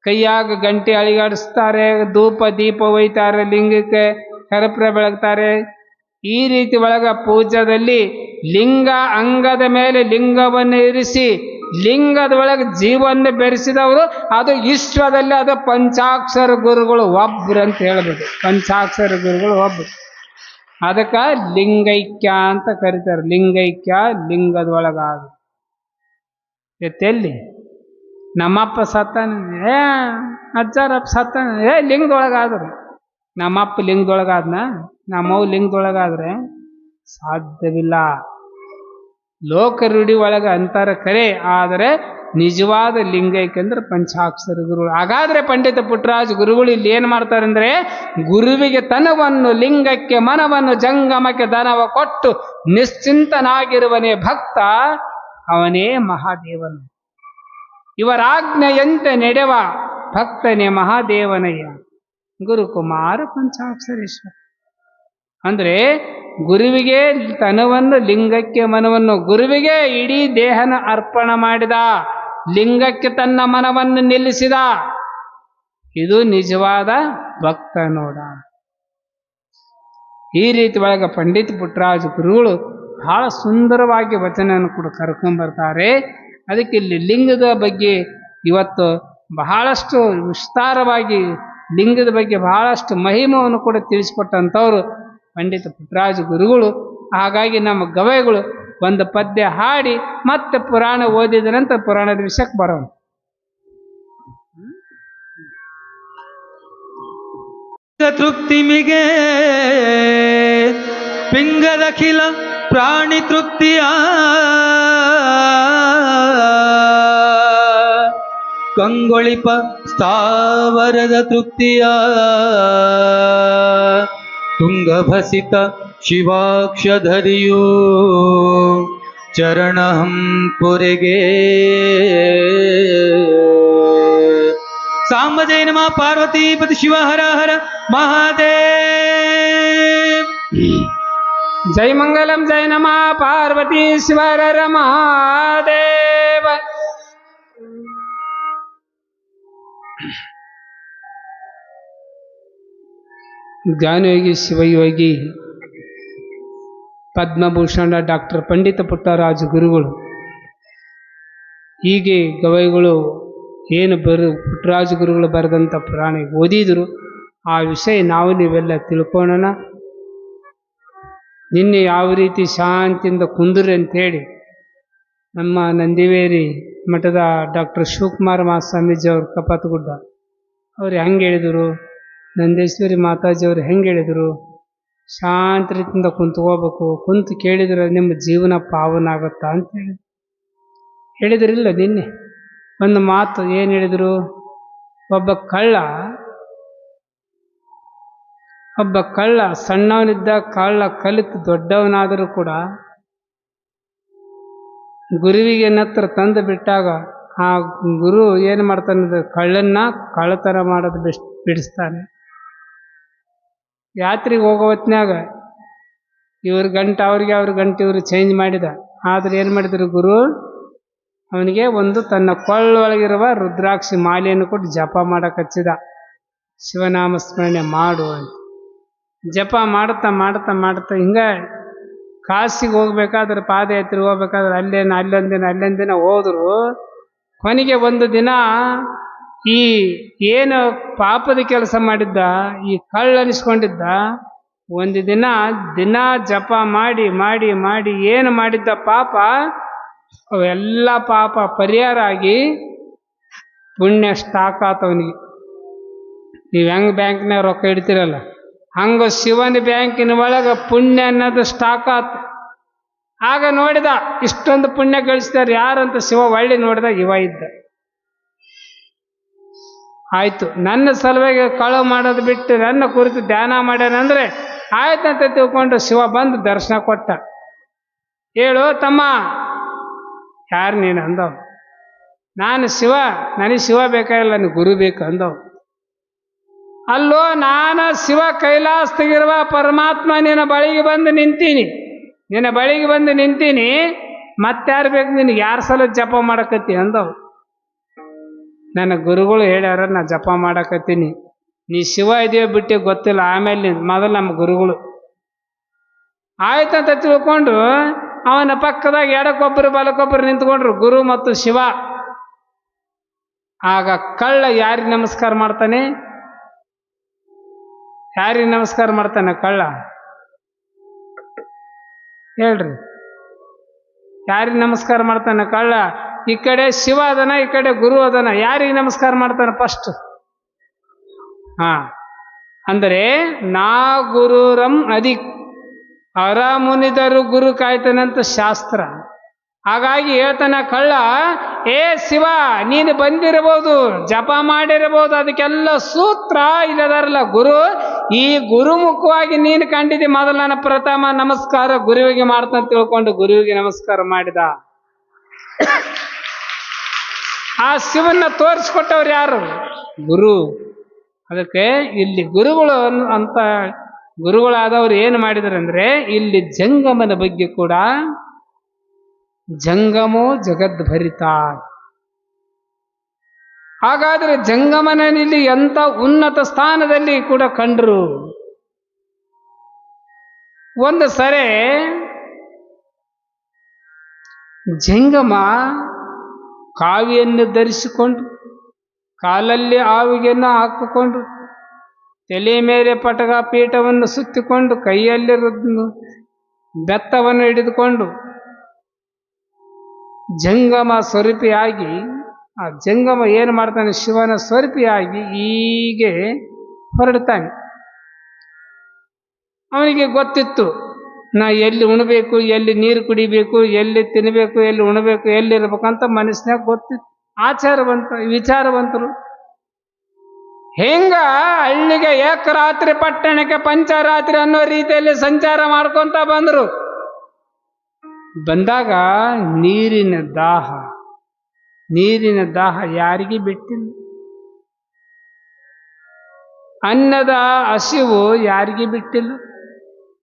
ಕೈಯಾಗ ಗಂಟೆ ಅಳಿಗಾಡಿಸ್ತಾರೆ, ಧೂಪ ದೀಪ ಒಯ್ತಾರೆ, ಲಿಂಗಕ್ಕೆ ಕರ್ಪೂರ ಬೆಳಗ್ತಾರೆ. ಈ ರೀತಿ ಒಳಗ ಪೂಜಾದಲ್ಲಿ ಲಿಂಗ ಅಂಗದ ಮೇಲೆ ಲಿಂಗವನ್ನು ಇರಿಸಿ ಲಿಂಗದ ಒಳಗೆ ಜೀವವನ್ನು ಬೆರೆಸಿದವರು ಅದು ವಿಶ್ವದಲ್ಲಿ ಅದು ಪಂಚಾಕ್ಷರ ಗುರುಗಳು ಒಬ್ರು ಅಂತ ಹೇಳ್ಬೋದು. ಪಂಚಾಕ್ಷರ ಗುರುಗಳು ಒಬ್ರು, ಅದಕ್ಕೆ ಲಿಂಗೈಕ್ಯ ಅಂತ ಕರೀತಾರೆ. ಲಿಂಗೈಕ್ಯ ಲಿಂಗದ ಒಳಗಾದ ಎಲ್ಲಿ ನಮ್ಮಪ್ಪ ಸತ್ತಾನ, ಅಜ್ಜಾರಪ್ಪ ಸತ್ತಾನ, ಲಿಂಗದೊಳಗಾದ್ರು ನಮ್ಮಪ್ಪ ಲಿಂಗದೊಳಗಾದ್ನ, ನಮ್ಮವ್ ಲಿಂಗದೊಳಗಾದ್ರೆ ಸಾಧ್ಯವಿಲ್ಲ. ಲೋಕ ರೂಢಿ ಒಳಗೆ ಅಂತಾರ ಕರೆ, ಆದರೆ ನಿಜವಾದ ಲಿಂಗ ಏಕೆಂದ್ರೆ ಪಂಚಾಕ್ಷರ ಗುರುಗಳು. ಹಾಗಾದ್ರೆ ಪಂಡಿತ ಪುಟ್ಟರಾಜ ಗುರುಗಳು ಇಲ್ಲಿ ಏನು ಮಾಡ್ತಾರೆ ಅಂದ್ರೆ, ಗುರುವಿಗೆ ತನವನ್ನು, ಲಿಂಗಕ್ಕೆ ಮನವನ್ನು, ಜಂಗಮಕ್ಕೆ ಧನವ ಕೊಟ್ಟು ನಿಶ್ಚಿಂತನಾಗಿರುವನೇ ಭಕ್ತ, ಅವನೇ ಮಹಾದೇವನು. ಇವರಾಜ್ಞೆಯಂತೆ ನಡೆವ ಭಕ್ತನೇ ಮಹಾದೇವನಯ್ಯ ಗುರುಕುಮಾರ ಪಂಚಾಕ್ಷರೇಶ್ವರ. ಅಂದ್ರೆ ಗುರುವಿಗೆ ತನವನ್ನು, ಲಿಂಗಕ್ಕೆ ಮನವನ್ನು, ಗುರುವಿಗೆ ಇಡೀ ದೇಹನ ಅರ್ಪಣ ಮಾಡಿದ, ಲಿಂಗಕ್ಕೆ ತನ್ನ ಮನವನ್ನು ನಿಲ್ಲಿಸಿದ. ಇದು ನಿಜವಾದ ಭಕ್ತ ನೋಡ. ಈ ರೀತಿ ಒಳಗೆ ಪಂಡಿತ ಪುಟ್ಟರಾಜ ಗುರುಗಳು ಬಹಳ ಸುಂದರವಾಗಿ ವಚನವನ್ನು ಕೂಡ ಕರ್ಕೊಂಡ್ಬರ್ತಾರೆ. ಅದಕ್ಕೆ ಇಲ್ಲಿ ಲಿಂಗದ ಬಗ್ಗೆ ಇವತ್ತು ಬಹಳಷ್ಟು ವಿಸ್ತಾರವಾಗಿ ಲಿಂಗದ ಬಗ್ಗೆ ಬಹಳಷ್ಟು ಮಹಿಮವನ್ನು ಕೂಡ ತಿಳಿಸಿಕೊಟ್ಟಂಥವ್ರು ಪಂಡಿತ ಪುಟ್ಟರಾಜ ಗುರುಗಳು. ಹಾಗಾಗಿ ನಮ್ಮ ಗವೈಗಳು ಒಂದು ಪದ್ಯ ಹಾಡಿ ಮತ್ತೆ ಪುರಾಣ ಓದಿದ ನಂತರ ಪುರಾಣದ ವಿಷಯಕ್ಕೆ ಬರೋಣ. ತೃಪ್ತಿಮಿಗೆ ಪಿಂಗದಖಿಲ ಪ್ರಾಣಿ ತೃಪ್ತಿಯ ಕಂಗೊಳಿಪ ಸ್ಥಾವರದ ತೃಪ್ತಿಯ ತುಂಗಭಸಿತ ಶಿವಾಕ್ಷಧರಿಯೋ ಚರಣಹಂ ಪುರೆಗೆ. ಸಾಂಬ ಜಯ ನಮಃ ಪಾರ್ವತೀಪತಿ ಶಿವ ಹರ ಹರ ಮಹಾದೇವ್. ಜೈ ಮಂಗಲಂ ಜೈ ನಮಃ ಪಾರ್ವತಿ ಶಿವ ಹರ ಮಹಾದೇವ. ಜ್ಞಾನಯೋಗಿ ಶಿವಯೋಗಿ ಪದ್ಮಭೂಷಣ ಡಾಕ್ಟರ್ ಪಂಡಿತ ಪುಟ್ಟರಾಜ ಗುರುಗಳು ಹೀಗೆ ಗವೈಗಳು ಏನು ಪುಟ್ಟರಾಜ ಗುರುಗಳು ಬರೆದಂಥ ಪುರಾಣ ಓದಿದ್ರು. ಆ ವಿಷಯ ನಾವು ನೀವೆಲ್ಲ ತಿಳ್ಕೊಳ್ಳೋಣ. ನಿನ್ನೆ ಯಾವ ರೀತಿ ಶಾಂತಿಯಿಂದ ಕುಂದ್ರಿ ಅಂತೇಳಿ ನಮ್ಮ ನಂದಿವೇರಿ ಮಠದ ಡಾಕ್ಟರ್ ಶಿವಕುಮಾರ ಮಹಾಸ್ವಾಮೀಜಿ ಅವರು ಕಪಾತಗುಡ್ಡ ಅವ್ರು ಹೆಂಗೆ ಹೇಳಿದರು, ನಂದೇಶ್ವರಿ ಮಾತಾಜಿಯವರು ಹೆಂಗೆ ಹೇಳಿದರು, ಶಾಂತ ರೀತಿಯಿಂದ ಕುಂತ್ಕೋಬೇಕು, ಕುಂತು ಕೇಳಿದ್ರೆ ನಿಮ್ಮ ಜೀವನ ಪಾವನ ಆಗುತ್ತಾ ಅಂತ ಹೇಳಿದ್ರಿಲ್ಲ. ನಿನ್ನೆ ಒಂದು ಮಾತು ಏನು ಹೇಳಿದರು, ಒಬ್ಬ ಕಳ್ಳ ಸಣ್ಣವನಿದ್ದ ಕಳ್ಳ ಕಲಿತು ದೊಡ್ಡವನಾದರೂ ಕೂಡ ಗುರುವಿಗೆ ಹತ್ರ ತಂದು ಬಿಟ್ಟಾಗ ಆ ಗುರು ಏನು ಮಾಡ್ತಾನೆ, ಕಳ್ಳನ್ನ ಕಳ್ಳತನ ಮಾಡೋದು ಬಿಡಿಸ್ತಾನೆ. ಯಾತ್ರೆಗೆ ಹೋಗೋ ಹೊತ್ನ್ಯಾಗ ಇವ್ರ ಗಂಟೆ ಅವ್ರಿಗೆ, ಅವ್ರ ಗಂಟೆ ಇವರು ಚೇಂಜ್ ಮಾಡಿದ. ಆದರೆ ಏನು ಮಾಡಿದ್ರು ಗುರು, ಅವನಿಗೆ ಒಂದು ತನ್ನ ಕೊಳ್ಳೊಳಗಿರುವ ರುದ್ರಾಕ್ಷಿ ಮಾಲೆಯನ್ನು ಕೊಟ್ಟು ಜಪ ಮಾಡಕ್ಕೆ ಹಚ್ಚಿದ. ಶಿವನಾಮ ಸ್ಮರಣೆ ಮಾಡು ಅಂತ ಜಪ ಮಾಡ್ತಾ ಮಾಡ್ತಾ ಮಾಡ್ತಾ ಹಿಂಗೆ ಕಾಸಿಗೆ ಹೋಗ್ಬೇಕಾದ್ರೆ, ಪಾದಯಾತ್ರೆ ಹೋಗ್ಬೇಕಾದ್ರೆ ಅಲ್ಲೊಂದಿನ ಹೋದ್ರು. ಕೊನೆಗೆ ಒಂದು ದಿನ ಈ ಏನು ಪಾಪದ ಕೆಲಸ ಮಾಡಿದ್ದ, ಈ ಕಳ್ಳ ಅನಿಸ್ಕೊಂಡಿದ್ದ, ಒಂದು ದಿನ ಜಪ ಮಾಡಿ ಮಾಡಿ ಮಾಡಿ ಏನು ಮಾಡಿದ್ದ ಪಾಪ ಅವೆಲ್ಲ ಪಾಪ ಪರಿಹಾರ ಆಗಿ ಪುಣ್ಯ ಸ್ಟಾಕ್ ಆತವನಿಗೆ. ನೀವು ಹೆಂಗೆ ಬ್ಯಾಂಕ್ನಾಗ ರೊಕ್ಕ ಇಡ್ತೀರಲ್ಲ, ಹಂಗೆ ಶಿವನ ಬ್ಯಾಂಕಿನ ಒಳಗೆ ಪುಣ್ಯ ಅನ್ನೋದು ಸ್ಟಾಕ್ ಆತು. ಆಗ ನೋಡಿದ ಇಷ್ಟೊಂದು ಪುಣ್ಯ ಗಳಿಸ್ತಾರೆ ಯಾರಂತ ಶಿವ ಒಳ್ಳೆ ನೋಡಿದ, ಇವ ಇದ್ದ. ಆಯ್ತು, ನನ್ನ ಸಲುವಾಗಿ ಕಳು ಮಾಡೋದು ಬಿಟ್ಟು ನನ್ನ ಕುರಿತು ಧ್ಯಾನ ಮಾಡ್ಯಾನಂದ್ರೆ ಆಯ್ತಂತ ತಿಳ್ಕೊಂಡು ಶಿವ ಬಂದು ದರ್ಶನ ಕೊಟ್ಟ. ಹೇಳು ತಮ್ಮ, ಯಾರು ನೀನು ಅಂದವ್. ನಾನು ಶಿವ, ನನಗೆ ಶಿವ ಬೇಕಾಗಿಲ್ಲ, ನನಗೆ ಗುರು ಬೇಕು ಅಂದವ್. ಅಲ್ಲೋ, ನಾನು ಶಿವ ಕೈಲಾಸದಾಗಿರುವ ಪರಮಾತ್ಮ ನಿನ್ನ ಬಳಿಗೆ ಬಂದು ನಿಂತೀನಿ, ಮತ್ತಾರು ಬೇಕು ನಿನಗೆ, ಯಾರ ಸಲ ಜಪ ಮಾಡಕತ್ತಿ ಅಂದವ್. ನನ್ನ ಗುರುಗಳು ಹೇಳ್ಯಾರ, ನಾ ಜಪ ಮಾಡಕತ್ತೀನಿ, ನೀ ಶಿವ ಇದೆಯೋ ಬಿಟ್ಟು ಗೊತ್ತಿಲ್ಲ, ಆಮೇಲೆ ಮೊದಲು ನಮ್ಮ ಗುರುಗಳು. ಆಯ್ತಂತ ತಿಳ್ಕೊಂಡು ಅವನ ಪಕ್ಕದಾಗ ಎಡಕ್ಕೊಬ್ಬರು ಬಲಕ್ಕೊಬ್ಬರು ನಿಂತ್ಕೊಂಡ್ರು, ಗುರು ಮತ್ತು ಶಿವ. ಆಗ ಕಳ್ಳ ಯಾರಿಗೆ ನಮಸ್ಕಾರ ಮಾಡ್ತಾನೆ? ಯಾರಿಗೆ ನಮಸ್ಕಾರ ಮಾಡ್ತಾನೆ ಕಳ್ಳ? ಹೇಳ್ರಿ, ಯಾರಿಗೆ ನಮಸ್ಕಾರ ಮಾಡ್ತಾನೆ ಕಳ್ಳ? ಈ ಕಡೆ ಶಿವ ಅದನ, ಈ ಕಡೆ ಗುರು ಅದನ. ಯಾರಿಗೆ ನಮಸ್ಕಾರ ಮಾಡ್ತಾನೆ ಫಸ್ಟ್? ಅಂದರೆ ನಾ ಗುರುರಂ ಅಧಿಕ್ ಅರ ಮುನಿದರು ಗುರು ಕಾಯ್ತಾನಂತ ಶಾಸ್ತ್ರ. ಹಾಗಾಗಿ ಹೇಳ್ತಾನ ಕಳ್ಳ, ಏ ಶಿವ ನೀನು ಬಂದಿರಬಹುದು, ಜಪ ಮಾಡಿರಬಹುದು, ಅದಕ್ಕೆಲ್ಲ ಸೂತ್ರ ಇಲ್ಲದಾರಲ್ಲ ಗುರು. ಈ ಗುರುಮುಖವಾಗಿ ನೀನು ಕಂಡಿದ್ದಿ, ಮೊದಲ ನನ್ನ ಪ್ರಥಮ ನಮಸ್ಕಾರ ಗುರುವಿಗೆ ಮಾಡ್ತಾನೆ ತಿಳ್ಕೊಂಡು ಗುರುವಿಗೆ ನಮಸ್ಕಾರ ಮಾಡಿದ. ಆ ಶಿವನ್ನ ತೋರಿಸ್ಕೊಟ್ಟವ್ರು ಯಾರು? ಗುರು. ಅದಕ್ಕೆ ಇಲ್ಲಿ ಗುರುಗಳು ಅಂತ ಗುರುಗಳಾದವ್ರು ಏನು ಮಾಡಿದಾರಂದ್ರೆ, ಇಲ್ಲಿ ಜಂಗಮನ ಬಗ್ಗೆ ಕೂಡ ಜಂಗಮೋ ಜಗದ್ಭರಿತ. ಹಾಗಾದ್ರೆ ಜಂಗಮನಲ್ಲಿ ಎಂತ ಉನ್ನತ ಸ್ಥಾನದಲ್ಲಿ ಕೂಡ ಕಂಡ್ರು. ಒಂದು ಸರೆ ಜಂಗಮ ಕಾವಿಯನ್ನು ಧರಿಸಿಕೊಂಡು, ಕಾಲಲ್ಲಿ ಆವಿಗೆಯನ್ನು ಹಾಕಿಕೊಂಡು, ತಲೆ ಮೇಲೆ ಪಟಗ ಪೀಠವನ್ನು ಸುತ್ತಿಕೊಂಡು, ಕೈಯಲ್ಲಿ ಬೆತ್ತವನ್ನು ಹಿಡಿದುಕೊಂಡು ಜಂಗಮ ಸ್ವರೂಪಿಯಾಗಿ, ಆ ಜಂಗಮ ಏನು ಮಾಡ್ತಾನೆ, ಶಿವನ ಸ್ವರೂಪಿಯಾಗಿ ಹೀಗೆ ಹೊರಡ್ತಾನೆ. ಅವನಿಗೆ ಗೊತ್ತಿತ್ತು ನಾ ಎಲ್ಲಿ ಉಣಬೇಕು, ಎಲ್ಲಿ ನೀರು ಕುಡಿಬೇಕು, ಎಲ್ಲಿ ತಿನ್ನಬೇಕು, ಎಲ್ಲಿ ಉಣಬೇಕು, ಎಲ್ಲಿರ್ಬೇಕಂತ ಮನಸ್ಸಿನಾಗ ಗೊತ್ತಿತ್ತು. ವಿಚಾರವಂತರು ಹೆಂಗ ಹಳ್ಳಿಗೆ ಏಕರಾತ್ರಿ ಪಟ್ಟಣಕ್ಕೆ ಪಂಚರಾತ್ರಿ ಅನ್ನೋ ರೀತಿಯಲ್ಲಿ ಸಂಚಾರ ಮಾಡ್ಕೊಂತ ಬಂದಾಗ ನೀರಿನ ದಾಹ ಯಾರಿಗೆ ಬಿಟ್ಟಿಲ್ಲ, ಅನ್ನದ ಹಸಿವು ಯಾರಿಗೆ ಬಿಟ್ಟಿಲ್ಲ,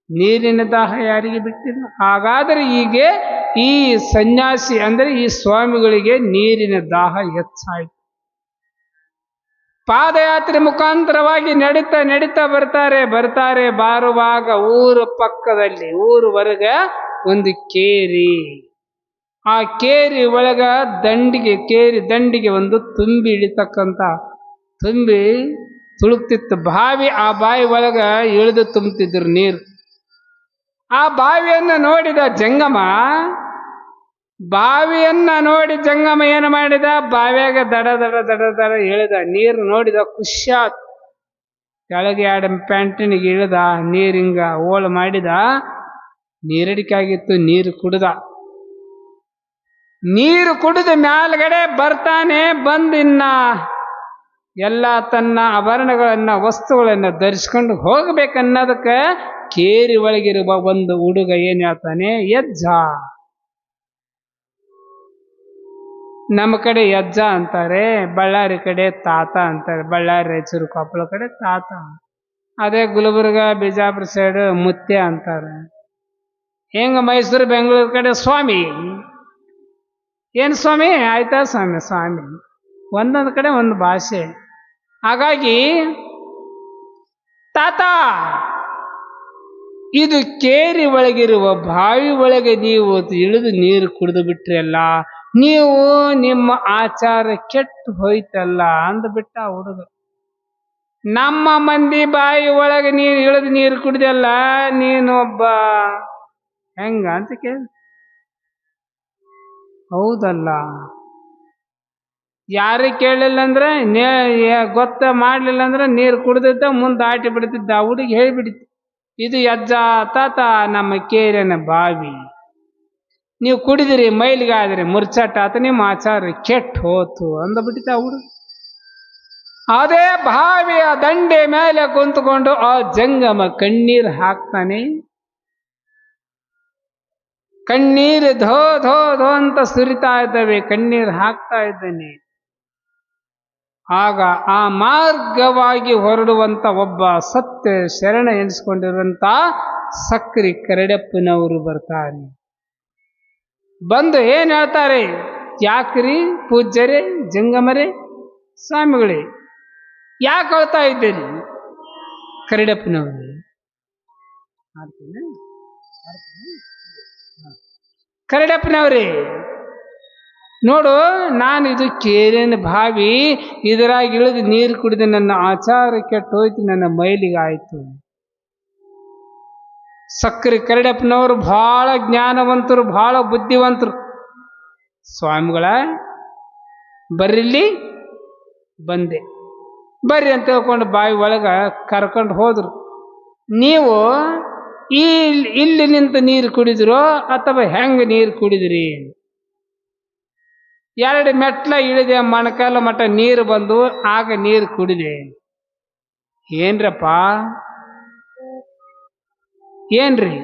ನೀರಿನ ದಾಹ ಯಾರಿಗೆ ಬಿಟ್ಟಿಲ್ಲ. ಹಾಗಾದರೆ ಹೀಗೆ ಈ ಸನ್ಯಾಸಿ ಅಂದರೆ ಈ ಸ್ವಾಮಿಗಳಿಗೆ ನೀರಿನ ದಾಹ ಹೆಚ್ಚಾಯಿತು. ಪಾದಯಾತ್ರೆ ಮುಖಾಂತರವಾಗಿ ನಡೀತಾ ಬರ್ತಾರೆ. ಬಾರುವಾಗ ಊರು ಪಕ್ಕದಲ್ಲಿ, ಊರು ಹೊರಗ ಒಂದು ಕೇರಿ. ಆ ಕೇರಿ ಒಳಗ ದಂಡಿಗೆ ಒಂದು ತುಂಬಿ ಇಳಿತಕ್ಕಂಥ ತುಂಬಿ ತುಳುಕ್ತಿತ್ತು ಬಾವಿ. ಆ ಬಾವಿ ಒಳಗ ಇಳಿದು ತುಂಬುತ್ತಿದ್ರು ನೀರು. ಆ ಬಾವಿಯನ್ನು ನೋಡಿದ ಜಂಗಮ ಏನು ಮಾಡಿದ, ಬಾವಿಯಾಗ ದಡ ಇಳಿದ. ನೀರು ನೋಡಿದ, ಖುಷಿಯಾತ್. ಕೆಳಗೆ 2 ಪ್ಯಾಂಟಿನಿಗೆ ಇಳಿದ, ನೀರಿಂಗ ಓಳು ಮಾಡಿದ. ನೀರಡಿಕಾಗಿತ್ತು, ನೀರು ಕುಡಿದ ಮ್ಯಾಲ್ಗಡೆ ಬರ್ತಾನೆ. ಬಂದಿನ್ನ ಎಲ್ಲ ತನ್ನ ಆಭರಣಗಳನ್ನ ವಸ್ತುಗಳನ್ನ ಧರಿಸ್ಕೊಂಡು ಹೋಗ್ಬೇಕನ್ನೋದಕ್ಕೆ ಕೇರಿ ಒಳಗಿರುವ ಒಂದು ಹುಡುಗ ಏನ್ ಹೇಳ್ತಾನೆ, ಯಜ್ಜ. ನಮ್ಮ ಕಡೆ ಯಜ್ಜ ಅಂತಾರೆ, ಬಳ್ಳಾರಿ ಕಡೆ ತಾತ ಅಂತಾರೆ. ಬಳ್ಳಾರಿ, ರಾಯಚೂರು, ಕೊಪ್ಪಳ ಕಡೆ ತಾತ. ಅದೇ ಗುಲ್ಬರ್ಗ, ಬಿಜಾಪುರ ಸೈಡ್ ಮುತ್ಯ ಅಂತಾರೆ. ಹೆಂಗ ಮೈಸೂರು, ಬೆಂಗಳೂರು ಕಡೆ ಸ್ವಾಮಿ. ಏನು ಸ್ವಾಮಿ? ಆಯ್ತಾ ಸ್ವಾಮಿ. ಒಂದೊಂದು ಕಡೆ ಒಂದು ಭಾಷೆ. ಹಾಗಾಗಿ ತಾತ, ಇದು ಕೇರಿ ಒಳಗಿರುವ ಬಾವಿ ಒಳಗೆ ನೀವು ಇಳಿದು ನೀರು ಕುಡಿದು ಬಿಟ್ರಿ ಅಲ್ಲ, ನೀವು ನಿಮ್ಮ ಆಚಾರ ಕೆಟ್ಟು ಹೋಯ್ತಲ್ಲ ಅಂದ್ಬಿಟ್ಟ ಹುಡುಗ. ನಮ್ಮ ಮಂದಿ ಬಾಯಿ ಒಳಗೆ ನೀರು ಇಳಿದು ನೀರು ಕುಡಿದಲ್ಲ, ನೀನೊಬ್ಬ ಹೆಂಗ ಅಂತ ಕೇಳಿ. ಹೌದಲ್ಲ, ಯಾರಿಗೆ ಕೇಳಲಿಲ್ಲ ಅಂದ್ರೆ, ಗೊತ್ತ ಮಾಡಲಿಲ್ಲ ಅಂದ್ರೆ ನೀರು ಕುಡ್ದಿದ್ದ ಮುಂದೆ ಆಟಿ ಬಿಡ್ತಿದ್ದ. ಆ ಹುಡುಗಿ ಹೇಳಿಬಿಡ್ತಿ, ಇದು ಯಜ್ಜ ತಾತ ನಮ್ಮ ಕೇರಿನ ಬಾವಿ, ನೀವು ಕುಡಿದಿರಿ ಮೈಲಿಗಾದ್ರೆ ಮುರ್ಚಟ್ಟ ಆತ, ನಿಮ್ಮ ಆಚಾರ ಕೆಟ್ಟು ಹೋತು ಅಂದ್ಬಿಟ್ಟಿದ್ದ ಹುಡುಗ. ಅದೇ ಬಾವಿಯ ದಂಡೆ ಮೇಲೆ ಕುಂತ್ಕೊಂಡು ಆ ಜಂಗಮ ಕಣ್ಣೀರು ಹಾಕ್ತಾನೆ. ಕಣ್ಣೀರು ಧೋ ಧೋ ಧೋ ಅಂತ ಸುರಿತಾ ಇದ್ದಾವೆ, ಕಣ್ಣೀರು ಹಾಕ್ತಾ ಇದ್ದಾನೆ. ಆಗ ಆ ಮಾರ್ಗವಾಗಿ ಹೊರಡುವಂತ ಒಬ್ಬ ಸತ್ಯ ಶರಣ ಎನಿಸ್ಕೊಂಡಿರುವಂತ ಸಕ್ರಿ ಕರಡಪ್ಪನವರು ಬರ್ತಾರೆ. ಬಂದು ಏನ್ ಹೇಳ್ತಾರೆ, ಯಾಕ್ರಿ ಪೂಜ್ಯರೇ, ಜಂಗಮರೇ, ಸ್ವಾಮಿಗಳೇ, ಯಾಕೆ ಹೇಳ್ತಾ ಇದ್ದೀರಿ? ಕರಡಪ್ಪನವರು ಕರಡಪ್ಪನವ್ರಿ, ನೋಡು, ನಾನು ಇದು ಕೇರಿನ ಬಾವಿ, ಇದರಾಗಿ ಇಳಿದು ನೀರು ಕುಡಿದು ನನ್ನ ಆಚಾರ ಕೆಟ್ಟು ಹೋಯ್ತು, ನನ್ನ ಮೈಲಿಗೆ ಆಯ್ತು. ಸಕ್ರಿ ಕರಡಪ್ಪನವರು ಬಹಳ ಜ್ಞಾನವಂತರು, ಬಹಳ ಬುದ್ಧಿವಂತರು. ಸ್ವಾಮಿಗಳ ಬರ್ರಿಲ್ಲಿ ಬಂದೆ. ಬರ್ರಿ ಅಂತ ಹೇಳ್ಕೊಂಡು ಬಾವಿ ಒಳಗ ಕರ್ಕೊಂಡು ಹೋದ್ರು. ನೀವು ಇಲ್ಲಿ ನಿಂತು ನೀರು ಕುಡಿದ್ರೋ ಅಥವಾ ಹೆಂಗ ನೀರು ಕುಡಿದ್ರಿ? 2 ಮೆಟ್ಲ ಇಳಿದೆ, ಮೊಣಕಾಲ ಮಠ ನೀರು ಬಂದು ಆಗ ನೀರು ಕುಡಿದೆ. ಏನ್ರಪ್ಪ ಏನ್ರಿ?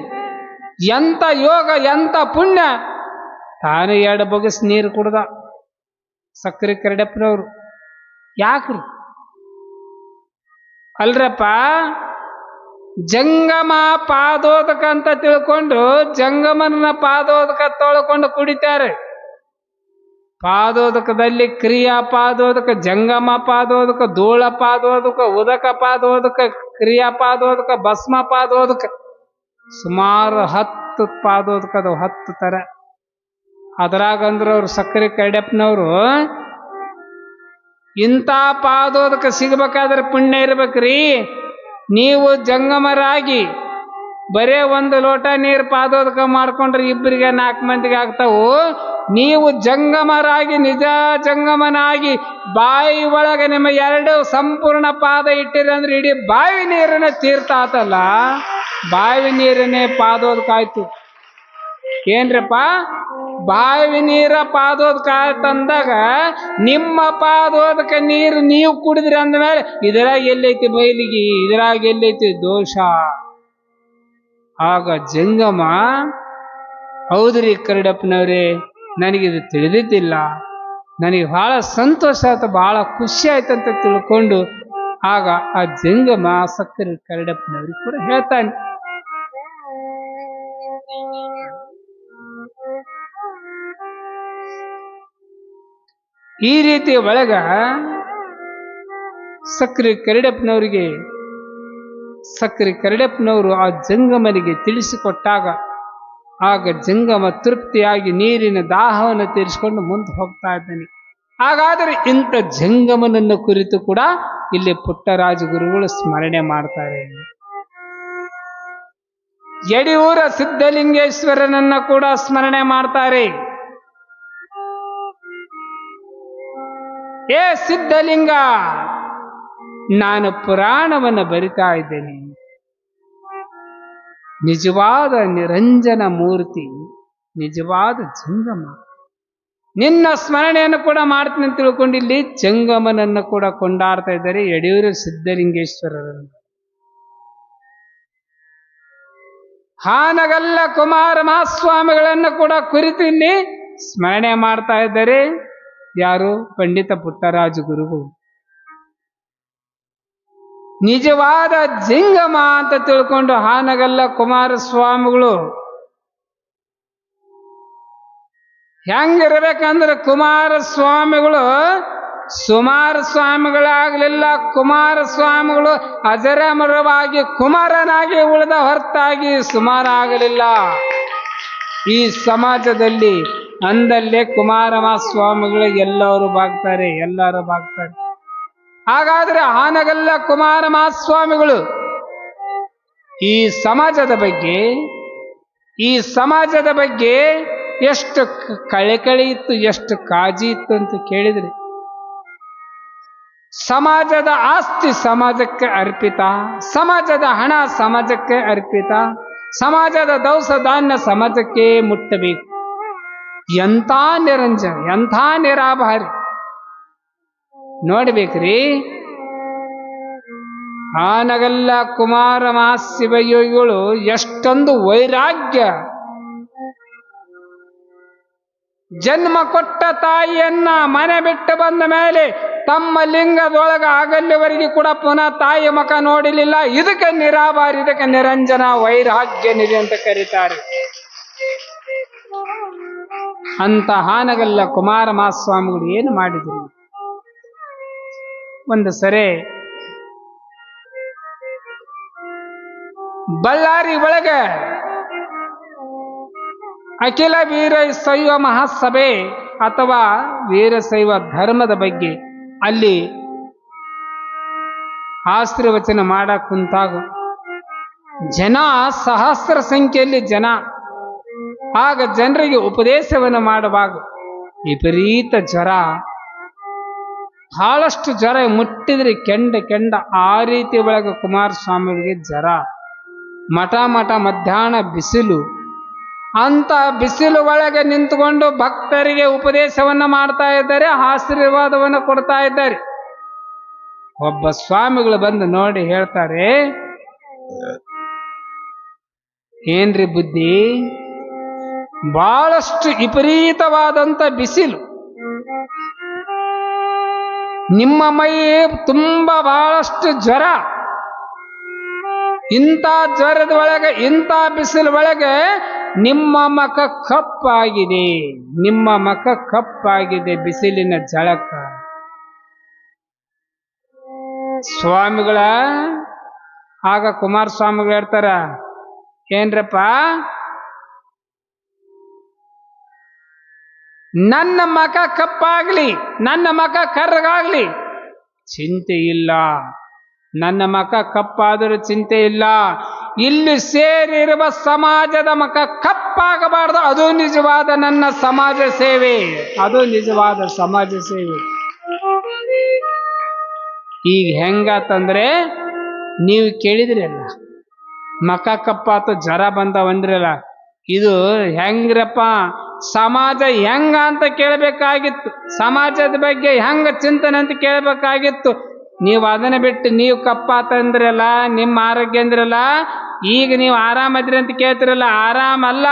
ಎಂತ ಯೋಗ, ಎಂತ ಪುಣ್ಯ! ತಾನು 2 ಬಗಸ್ ನೀರು ಕುಡ್ದ ಸಕ್ಕರೆ ಕರಡಪ್ಪನವ್ರು. ಯಾಕ್ರಿ? ಅಲ್ರಪ್ಪ, ಜಂಗಮ ಪಾದೋದಕ ಅಂತ ತಿಳ್ಕೊಂಡು ಜಂಗಮನ ಪಾದೋದಕ ತೊಳ್ಕೊಂಡು ಕುಡಿತಾರೆ. ಪಾದೋದಕದಲ್ಲಿ ಕ್ರಿಯಾ ಪಾದೋದಕ, ಜಂಗಮ ಪಾದೋದಕ, ಧೂಳ ಪಾದೋದಕ, ಉದಕ ಪಾದೋದಕ, ಕ್ರಿಯಾ ಪಾದೋದಕ, ಭಸ್ಮ ಪಾದೋದಕ, ಸುಮಾರು 10 ಪಾದೋದಕದ 10 ತರ. ಅದ್ರಾಗಂದ್ರೆ ಅವ್ರು ಸಕ್ಕರೆ ಕರಡಪ್ಪನವರು ಇಂಥ ಪಾದೋದಕ ಸಿಗ್ಬೇಕಾದ್ರೆ ಪುಣ್ಯ ಇರ್ಬೇಕ್ರಿ. ನೀವು ಜಂಗಮರಾಗಿ ಬರೇ 1 ಲೋಟ ನೀರು ಪಾದೋದಕ ಮಾಡ್ಕೊಂಡ್ರೆ 2-4 ಮಂದಿಗೆ ಆಗ್ತಾವು. ನೀವು ಜಂಗಮರಾಗಿ, ನಿಜ ಜಂಗಮನಾಗಿ ಬಾಯಿ ಒಳಗೆ ನಿಮ್ಮ 2 ಸಂಪೂರ್ಣ ಪಾದ ಇಟ್ಟಿರಿ ಅಂದ್ರೆ ಇಡೀ ಬಾವಿ ನೀರನ್ನ ತೀರ್ಥ ಆತಲ್ಲ. ಬಾವಿ ನೀರನ್ನೇ ಪಾದೋದಕ ಆಯ್ತು. ಏನ್ರಪ್ಪ? ಬಾವಿ ನೀರ ಪಾದೋದಕ ಆಯ್ತಂದಾಗ ನಿಮ್ಮ ಪಾದೋದಕ ನೀರು ನೀವು ಕುಡಿದ್ರಿ ಅಂದಮೇಲೆ ಇದ್ರಾಗ ಎಲ್ಲೈತಿ ಬಯಲಿಗೆ, ಇದ್ರಾಗ ಎಲ್ಲೈತಿ ದೋಷ? ಆಗ ಜಂಗಮ, ಹೌದ್ರಿ ಕರಡಪ್ಪನವ್ರೆ, ನನಗಿದು ತಿಳಿದಿದ್ದಿಲ್ಲ, ನನಗೆ ಬಹಳ ಸಂತೋಷ ಆಯ್ತು, ಬಹಳ ಖುಷಿ ಆಯ್ತಂತ ತಿಳ್ಕೊಂಡು ಆಗ ಆ ಜಂಗಮ ಸಕ್ಕರೆ ಕರಡಪ್ಪನವ್ರಿಗೆ ಕೂಡ ಹೇಳ್ತಾನೆ. ಈ ರೀತಿ ಒಳಗ ಸಕ್ಕರೆ ಕರಡಪ್ಪನವರು ಆ ಜಂಗಮನಿಗೆ ತಿಳಿಸಿಕೊಟ್ಟಾಗ ಆಗ ಜಂಗಮ ತೃಪ್ತಿಯಾಗಿ ನೀರಿನ ದಾಹವನ್ನು ತೀರಿಸಿಕೊಂಡು ಮುಂದೆ ಹೋಗ್ತಾ ಇದ್ದಾನೆ. ಹಾಗಾದರೆ ಇಂಥ ಜಂಗಮನನ್ನು ಕುರಿತು ಕೂಡ ಇಲ್ಲಿ ಪುಟ್ಟರಾಜ ಗುರುಗಳು ಸ್ಮರಣೆ ಮಾಡ್ತಾರೆ. ಯಡಿಯೂರ ಸಿದ್ಧಲಿಂಗೇಶ್ವರನನ್ನ ಕೂಡ ಸ್ಮರಣೆ ಮಾಡ್ತಾರೆ. ಏ ಸಿದ್ಧಲಿಂಗ, ನಾನು ಪುರಾಣವನ್ನು ಬರಿತಾ ಇದ್ದೇನೆ. ನಿಜವಾದ ನಿರಂಜನ ಮೂರ್ತಿ, ನಿಜವಾದ ಜಂಗಮ, ನಿನ್ನ ಸ್ಮರಣೆಯನ್ನು ಕೂಡ ಮಾಡ್ತೀನಿ ಅಂತ ತಿಳ್ಕೊಂಡು ಇಲ್ಲಿ ಜಂಗಮನನ್ನು ಕೂಡ ಕೊಂಡಾಡ್ತಾ ಇದ್ದಾರೆ ಯಡಿಯೂರ ಸಿದ್ಧಲಿಂಗೇಶ್ವರರನ್ನು. ಹಾನಗಲ್ಲ ಕುಮಾರ ಮಹಾಸ್ವಾಮಿಗಳನ್ನು ಕೂಡ ಕುರಿತು ಇಲ್ಲಿ ಸ್ಮರಣೆ ಮಾಡ್ತಾ ಇದ್ದಾರೆ. ಯಾರು? ಪಂಡಿತ ಪುಟ್ಟರಾಜ ಗುರುಗಳು. ನಿಜವಾದ ಜಂಗಮ ಅಂತ ತಿಳ್ಕೊಂಡು ಹಾನಗಲ್ಲ ಕುಮಾರಸ್ವಾಮಿಗಳು ಹೆಂಗಿರ್ಬೇಕಂದ್ರೆ, ಕುಮಾರಸ್ವಾಮಿಗಳು ಸುಮಾರು ಸ್ವಾಮಿಗಳಾಗಲಿಲ್ಲ. ಕುಮಾರಸ್ವಾಮಿಗಳು ಅಜರಮರವಾಗಿ ಕುಮಾರನಾಗಿ ಉಳಿದ ಹೊರತಾಗಿ ಸುಮಾರಾಗಲಿಲ್ಲ. ಈ ಸಮಾಜದಲ್ಲಿ ಅಂದಲ್ಲೇ ಕುಮಾರ ಮಹಾಸ್ವಾಮಿಗಳು ಎಲ್ಲರೂ ಬಾಗ್ತಾರೆ. ಹಾಗಾದ್ರೆ ಹಾನಗಲ್ಲ ಕುಮಾರ ಮಹಾಸ್ವಾಮಿಗಳು ಈ ಸಮಾಜದ ಬಗ್ಗೆ ಎಷ್ಟು ಕಳಕಳಿ ಇತ್ತು, ಎಷ್ಟು ಕಾಳಜಿ ಇತ್ತು ಅಂತ ಕೇಳಿದ್ರೆ, ಸಮಾಜದ ಆಸ್ತಿ ಸಮಾಜಕ್ಕೆ ಅರ್ಪಿತ, ಸಮಾಜದ ಹಣ ಸಮಾಜಕ್ಕೆ ಅರ್ಪಿತ, ಸಮಾಜದ ದವಸ ಧಾನ್ಯ ಸಮಾಜಕ್ಕೆ ಮುಟ್ಟಬೇಕು. ಎಂಥ ನಿರಂಜನ, ಎಂಥ ನಿರಾಭಾರಿ ನೋಡ್ಬೇಕ್ರಿ. ಹಾನಗಲ್ಲ ಕುಮಾರ ಮಹಾಶಿವಯೋಗಿಗಳು ಎಷ್ಟೊಂದು ವೈರಾಗ್ಯ, ಜನ್ಮ ಕೊಟ್ಟ ತಾಯಿಯನ್ನ ಮನೆ ಬಿಟ್ಟು ಬಂದ ಮೇಲೆ ತಮ್ಮ ಲಿಂಗದೊಳಗ ಆಗಲ್ಲಿವರೆಗೆ ಕೂಡ ಪುನಃ ತಾಯಿ ಮುಖ ನೋಡಲಿಲ್ಲ. ಇದಕ್ಕೆ ನಿರಾಭಾರಿ, ಇದಕ್ಕೆ ನಿರಂಜನ ವೈರಾಗ್ಯ ನಿಧಿ ಅಂತ ಕರೀತಾರೆ. ಅಂತ ಹಾನಗಲ್ಲ ಕುಮಾರ ಮಹಾಸ್ವಾಮಿಗಳು ಏನು ಮಾಡಿದ್ರು? ಒಂದು ಸರಿ ಬಳ್ಳಾರಿ ಒಳಗೆ ಅಖಿಲ ವೀರಶೈವ ಮಹಾಸಭೆ ಅಥವಾ ವೀರಶೈವ ಧರ್ಮದ ಬಗ್ಗೆ ಅಲ್ಲಿ ಆಶೀರ್ವಚನ ಮಾಡಕ್ ಕುಂತಾಗ ಜನ ಸಹಸ್ರ ಸಂಖ್ಯೆಯಲ್ಲಿ ಜನ. ಆಗ ಜನರಿಗೆ ಉಪದೇಶವನ್ನು ಮಾಡುವಾಗ ವಿಪರೀತ ಜ್ವರ, ಬಹಳಷ್ಟು ಜ್ವರ, ಮುಟ್ಟಿದ್ರಿ ಕೆಂಡ ಆ ರೀತಿ ಒಳಗೆ ಕುಮಾರಸ್ವಾಮಿಗಳಿಗೆ ಜ್ವರ. ಮಠ ಮಧ್ಯಾಹ್ನ ಬಿಸಿಲು. ಅಂತ ಬಿಸಿಲು ಒಳಗೆ ನಿಂತುಕೊಂಡು ಭಕ್ತರಿಗೆ ಉಪದೇಶವನ್ನ ಮಾಡ್ತಾ ಇದ್ದಾರೆ, ಆಶೀರ್ವಾದವನ್ನು ಕೊಡ್ತಾ ಇದ್ದಾರೆ. ಒಬ್ಬ ಸ್ವಾಮಿಗಳು ಬಂದು ನೋಡಿ ಹೇಳ್ತಾರೆ, ಏನ್ರಿ ಬುದ್ಧಿ, ಬಹಳಷ್ಟು ವಿಪರೀತವಾದಂತ ಬಿಸಿಲು, ನಿಮ್ಮ ಮೈ ತುಂಬಾ ಬಹಳಷ್ಟು ಜ್ವರ, ಇಂಥ ಜ್ವರದ ಒಳಗೆ ಇಂಥ ಬಿಸಿಲು ಒಳಗೆ ನಿಮ್ಮ ಮುಖ ಕಪ್ಪಾಗಿದೆ, ನಿಮ್ಮ ಮುಖ ಕಪ್ಪಾಗಿದೆ ಬಿಸಿಲಿನ ಝಳಕ. ಸ್ವಾಮಿಗಳ ಆಗ ಕುಮಾರಸ್ವಾಮಿಗಳು ಹೇಳ್ತಾರ, ಏನ್ರಪ್ಪ, ನನ್ನ ಮುಖ ಕಪ್ಪಾಗ್ಲಿ, ನನ್ನ ಮುಖ ಕರ್ರಗಾಗ್ಲಿ ಚಿಂತೆ ಇಲ್ಲ, ನನ್ನ ಮುಖ ಕಪ್ಪಾದರೂ ಚಿಂತೆ ಇಲ್ಲ, ಇಲ್ಲಿ ಸೇರಿರುವ ಸಮಾಜದ ಮುಖ ಕಪ್ಪಾಗಬಾರ್ದು, ಅದು ನಿಜವಾದ ನನ್ನ ಸಮಾಜ ಸೇವೆ, ಅದು ನಿಜವಾದ ಸಮಾಜ ಸೇವೆ. ಈಗ ಹೆಂಗಾತಂದ್ರೆ, ನೀವು ಕೇಳಿದ್ರಲ್ಲ, ಮುಖ ಕಪ್ಪಾತು ಜ್ವರ ಬಂದವಂದ್ರಲ್ಲ, ಇದು ಹೆಂಗ್ರಪ್ಪ, ಸಮಾಜ ಹೆಂಗ ಅಂತ ಕೇಳಬೇಕಾಗಿತ್ತು, ಸಮಾಜದ ಬಗ್ಗೆ ಹೆಂಗ ಚಿಂತನೆ ಅಂತ ಕೇಳಬೇಕಾಗಿತ್ತು. ನೀವು ಅದನ್ನ ಬಿಟ್ಟು ನೀವು ಕಪ್ಪಾತಂದ್ರಲ್ಲ, ನಿಮ್ಮ ಆರೋಗ್ಯ ಅಂದ್ರಲ್ಲ, ಈಗ ನೀವು ಆರಾಮದ್ರಿ ಅಂತ ಕೇಳ್ತಿರಲ್ಲ, ಆರಾಮಲ್ಲ.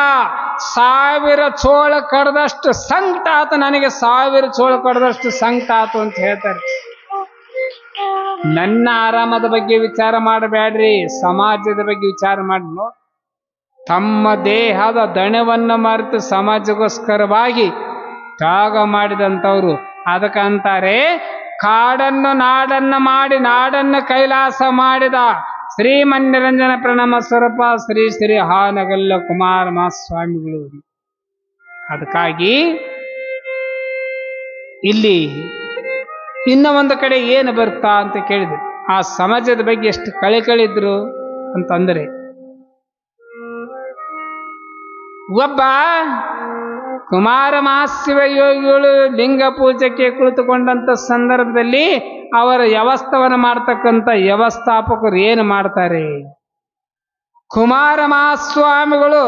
1000 ಚೋಳ ಕಡ್ದಷ್ಟು ಸಂಕಟ ಆತು, ನನಗೆ 1000 ಚೋಳ ಕಡ್ದಷ್ಟು ಸಂಕಟ ಆತು ಅಂತ ಹೇಳ್ತಾರೆ. ನನ್ನ ಆರಾಮದ ಬಗ್ಗೆ ವಿಚಾರ ಮಾಡಬೇಡ್ರಿ, ಸಮಾಜದ ಬಗ್ಗೆ ವಿಚಾರ ಮಾಡಿ. ತಮ್ಮ ದೇಹದ ದಣವನ್ನು ಮರೆತು ಸಮಾಜಗೋಸ್ಕರವಾಗಿ ತ್ಯಾಗ ಮಾಡಿದಂಥವ್ರು. ಅದಕ್ಕಂತಾರೆ, ಕಾಡನ್ನು ನಾಡನ್ನು ಮಾಡಿ ನಾಡನ್ನು ಕೈಲಾಸ ಮಾಡಿದ ಶ್ರೀಮನ್ನಿರಂಜನ ಪ್ರಣಮ ಸ್ವರೂಪ ಶ್ರೀ ಶ್ರೀ ಹಾನಗಲ್ಲ ಕುಮಾರ ಮಹಾಸ್ವಾಮಿಗಳು. ಅದಕ್ಕಾಗಿ ಇಲ್ಲಿ ಇನ್ನ ಒಂದು ಕಡೆ ಏನು ಬರ್ತಾ ಅಂತ ಕೇಳಿದ್ರು, ಆ ಸಮಾಜದ ಬಗ್ಗೆ ಎಷ್ಟು ಕಳಿಕಳಿದ್ರು ಅಂತಂದ್ರೆ, ಒಬ್ಬ ಕುಮಾರ ಮಹಾಶಿವ ಯೋಗಿಗಳು ಲಿಂಗ ಪೂಜೆಗೆ ಕುಳಿತುಕೊಂಡಂತ ಸಂದರ್ಭದಲ್ಲಿ ಅವರ ವ್ಯವಸ್ಥಾವನ್ನು ಮಾಡ್ತಕ್ಕಂಥ ವ್ಯವಸ್ಥಾಪಕರು ಏನು ಮಾಡ್ತಾರೆ, ಕುಮಾರ ಮಹಾಸ್ವಾಮಿಗಳು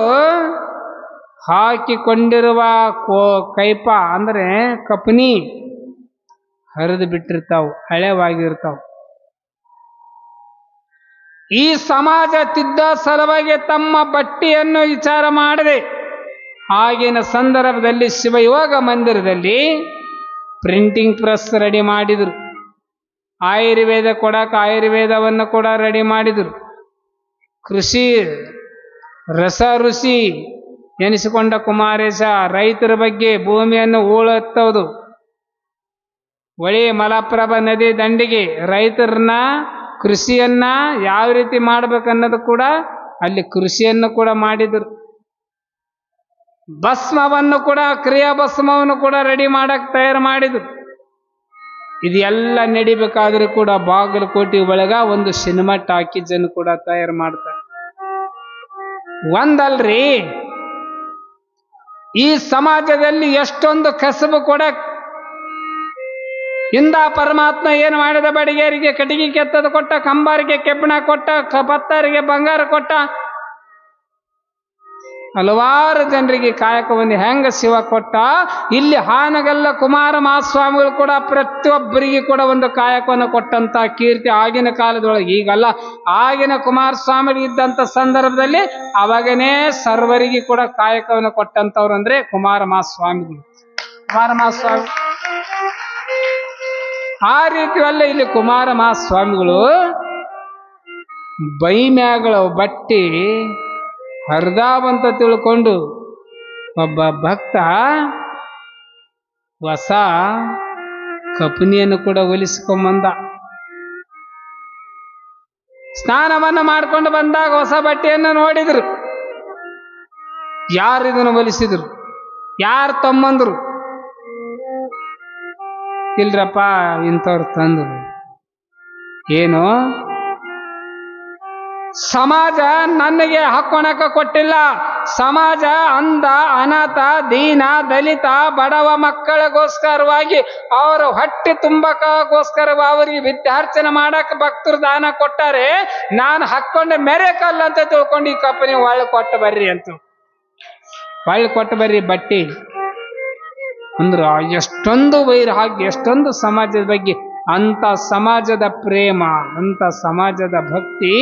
ಹಾಕಿಕೊಂಡಿರುವ ಕೈಪ ಅಂದ್ರೆ ಕಪನಿ ಹರಿದು ಬಿಟ್ಟಿರ್ತಾವು, ಹಳೆವಾಗಿರ್ತಾವ. ಈ ಸಮಾಜ ತಿದ್ದ ಸಲುವಾಗಿ ತಮ್ಮ ಬಟ್ಟೆಯನ್ನು ವಿಚಾರ ಮಾಡದೆ ಆಗಿನ ಸಂದರ್ಭದಲ್ಲಿ ಶಿವಯೋಗ ಮಂದಿರದಲ್ಲಿ ಪ್ರಿಂಟಿಂಗ್ ಪ್ರೆಸ್ ರೆಡಿ ಮಾಡಿದರು. ಆಯುರ್ವೇದ ಕೊಡಕ್ಕೆ ಆಯುರ್ವೇದವನ್ನು ಕೂಡ ರೆಡಿ ಮಾಡಿದರು. ಕೃಷಿ ರಸ ಋಷಿ ಎನಿಸಿಕೊಂಡ ಕುಮಾರೇಶ ರೈತರ ಬಗ್ಗೆ ಭೂಮಿಯನ್ನು ಹೂಳೆತ್ತೋದು, ಹೊಳೆ ಮಲಪ್ರಭಾ ನದಿ ದಂಡಿಗೆ ರೈತರನ್ನ ಕೃಷಿಯನ್ನ ಯಾವ ರೀತಿ ಮಾಡ್ಬೇಕನ್ನೋದು ಕೂಡ ಅಲ್ಲಿ ಕೃಷಿಯನ್ನು ಕೂಡ ಮಾಡಿದರು. ಭಸ್ಮವನ್ನು ಕೂಡ ಕ್ರಿಯಾ ಭಸ್ಮವನ್ನು ಕೂಡ ರೆಡಿ ಮಾಡಕ್ ತಯಾರು ಮಾಡಿದ್ರು. ಇದೆಲ್ಲ ನಡಿಬೇಕಾದ್ರೂ ಕೂಡ ಬಾಗಲಕೋಟೆ ಒಳಗ ಒಂದು ಸಿನಿಮಾ ಟಾಕೀಸ್ ಅನ್ನು ಕೂಡ ತಯಾರು ಮಾಡ್ತಾರೆ. ಒಂದಲ್ರಿ, ಈ ಸಮಾಜದಲ್ಲಿ ಎಷ್ಟೊಂದು ಕಸಬು ಕೂಡ ಇಂದ ಪರಮಾತ್ಮ ಏನು ಮಾಡಿದ, ಬಡಿಗೇರಿಗೆ ಕಟಿಗೆ ಕೆತ್ತದ ಕೊಟ್ಟ, ಕಂಬಾರಿಗೆ ಕೆಬ್ಬಣ ಕೊಟ್ಟ, ಪತ್ತರಿಗೆ ಬಂಗಾರ ಕೊಟ್ಟ, ಹಲವಾರು ಜನರಿಗೆ ಕಾಯಕವನ್ನು ಹೆಂಗ ಶಿವ ಕೊಟ್ಟ, ಇಲ್ಲಿ ಹಾನಗಲ್ಲ ಕುಮಾರ ಮಹಾಸ್ವಾಮಿಗಳು ಕೂಡ ಪ್ರತಿಯೊಬ್ಬರಿಗೆ ಕೂಡ ಒಂದು ಕಾಯಕವನ್ನು ಕೊಟ್ಟಂತ ಕೀರ್ತಿ ಆಗಿನ ಕಾಲದೊಳಗೆ. ಈಗಲ್ಲ, ಆಗಿನ ಕುಮಾರಸ್ವಾಮಿ ಇದ್ದಂತ ಸಂದರ್ಭದಲ್ಲಿ ಅವಾಗನೇ ಸರ್ವರಿಗೆ ಕೂಡ ಕಾಯಕವನ್ನು ಕೊಟ್ಟಂತವ್ರು ಅಂದ್ರೆ ಕುಮಾರ ಮಹಾಸ್ವಾಮಿಗಳು. ಕುಮಾರ ಮಹಾಸ್ವಾಮಿ ಆ ರೀತಿಯಲ್ಲ ಇಲ್ಲಿ ಕುಮಾರ ಮಹಾಸ್ವಾಮಿಗಳು ಬೈಮ್ಯಾಗಳ ಬಟ್ಟಿ ಹರಿದಾವಂತ ತಿಳ್ಕೊಂಡು ಒಬ್ಬ ಭಕ್ತ ಹೊಸ ಕಪನಿಯನ್ನು ಕೂಡ ಹೊಲಿಸ್ಕೊಂಬಂದ. ಸ್ನಾನವನ್ನು ಮಾಡ್ಕೊಂಡು ಬಂದಾಗ ಹೊಸ ಬಟ್ಟೆಯನ್ನು ನೋಡಿದ್ರು. ಯಾರು ಇದನ್ನು ಹೊಲಿಸಿದ್ರು, ಯಾರು ತಮ್ಮಂದ್ರು? ಇಲ್ರಪ್ಪ, ಇಂಥವ್ರು ತಂದ್ರು. ಏನು, ಸಮಾಜ ನನಗೆ ಹಾಕೊಳಕ ಕೊಟ್ಟಿಲ್ಲ, ಸಮಾಜ ಅಂಧ ಅನಾಥ ದೀನ ದಲಿತ ಬಡವ ಮಕ್ಕಳಿಗೋಸ್ಕರವಾಗಿ ಅವರ ಹೊಟ್ಟೆ ತುಂಬಕ್ಕೋಸ್ಕರ ಅವರಿಗೆ ವಿದ್ಯಾರ್ಚನೆ ಮಾಡಕ್ ಭಕ್ತರು ದಾನ ಕೊಟ್ಟಾರೆ. ನಾನು ಹಾಕೊಂಡೆ ಮೆರೆಕಲ್ಲ ಅಂತ ತಿಳ್ಕೊಂಡು ಈ ಕಪ್ಪನಿ ಒಳ್ಳೆ ಕೊಟ್ಟು ಬರ್ರಿ ಅಂತ ಒಳ್ಳೆ ಕೊಟ್ಟು ಬರ್ರಿ ಬಟ್ಟಿ ಅಂದ್ರ ಎಷ್ಟೊಂದು ವೈರಾಗ್ಯ, ಎಷ್ಟೊಂದು ಸಮಾಜದ ಬಗ್ಗೆ, ಅಂತ ಸಮಾಜದ ಪ್ರೇಮ, ಅಂತ ಸಮಾಜದ ಭಕ್ತಿ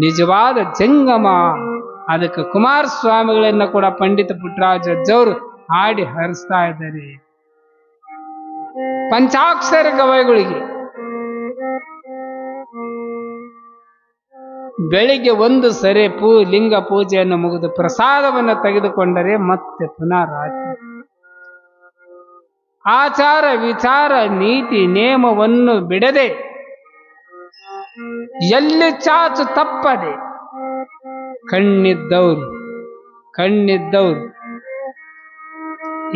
ನಿಜವಾದ ಜಂಗಮ. ಅದಕ್ಕೆ ಕುಮಾರಸ್ವಾಮಿಗಳನ್ನ ಕೂಡ ಪಂಡಿತ ಪುಟ್ಟರಾಜ ಅಜ್ಜವರು ಹಾಡಿ ಹರಿಸ್ತಾ ಇದ್ದಾರೆ. ಪಂಚಾಕ್ಷರ ಗವಾಯಿಗಳಿಗೆ ಬೆಳಿಗ್ಗೆ ಒಂದು ಸರಿ ಲಿಂಗ ಪೂಜೆಯನ್ನು ಮುಗಿದು ಪ್ರಸಾದವನ್ನು ತೆಗೆದುಕೊಂಡರೆ ಮತ್ತೆ ಪುನಃ ರಾತ್ರಿ ಆಚಾರ ವಿಚಾರ ನೀತಿ ನೇಮವನ್ನು ಬಿಡದೆ ಎಲ್ಲಿ ಚಾಚು ತಪ್ಪದೆ ಕಣ್ಣಿದ್ದವ್ರು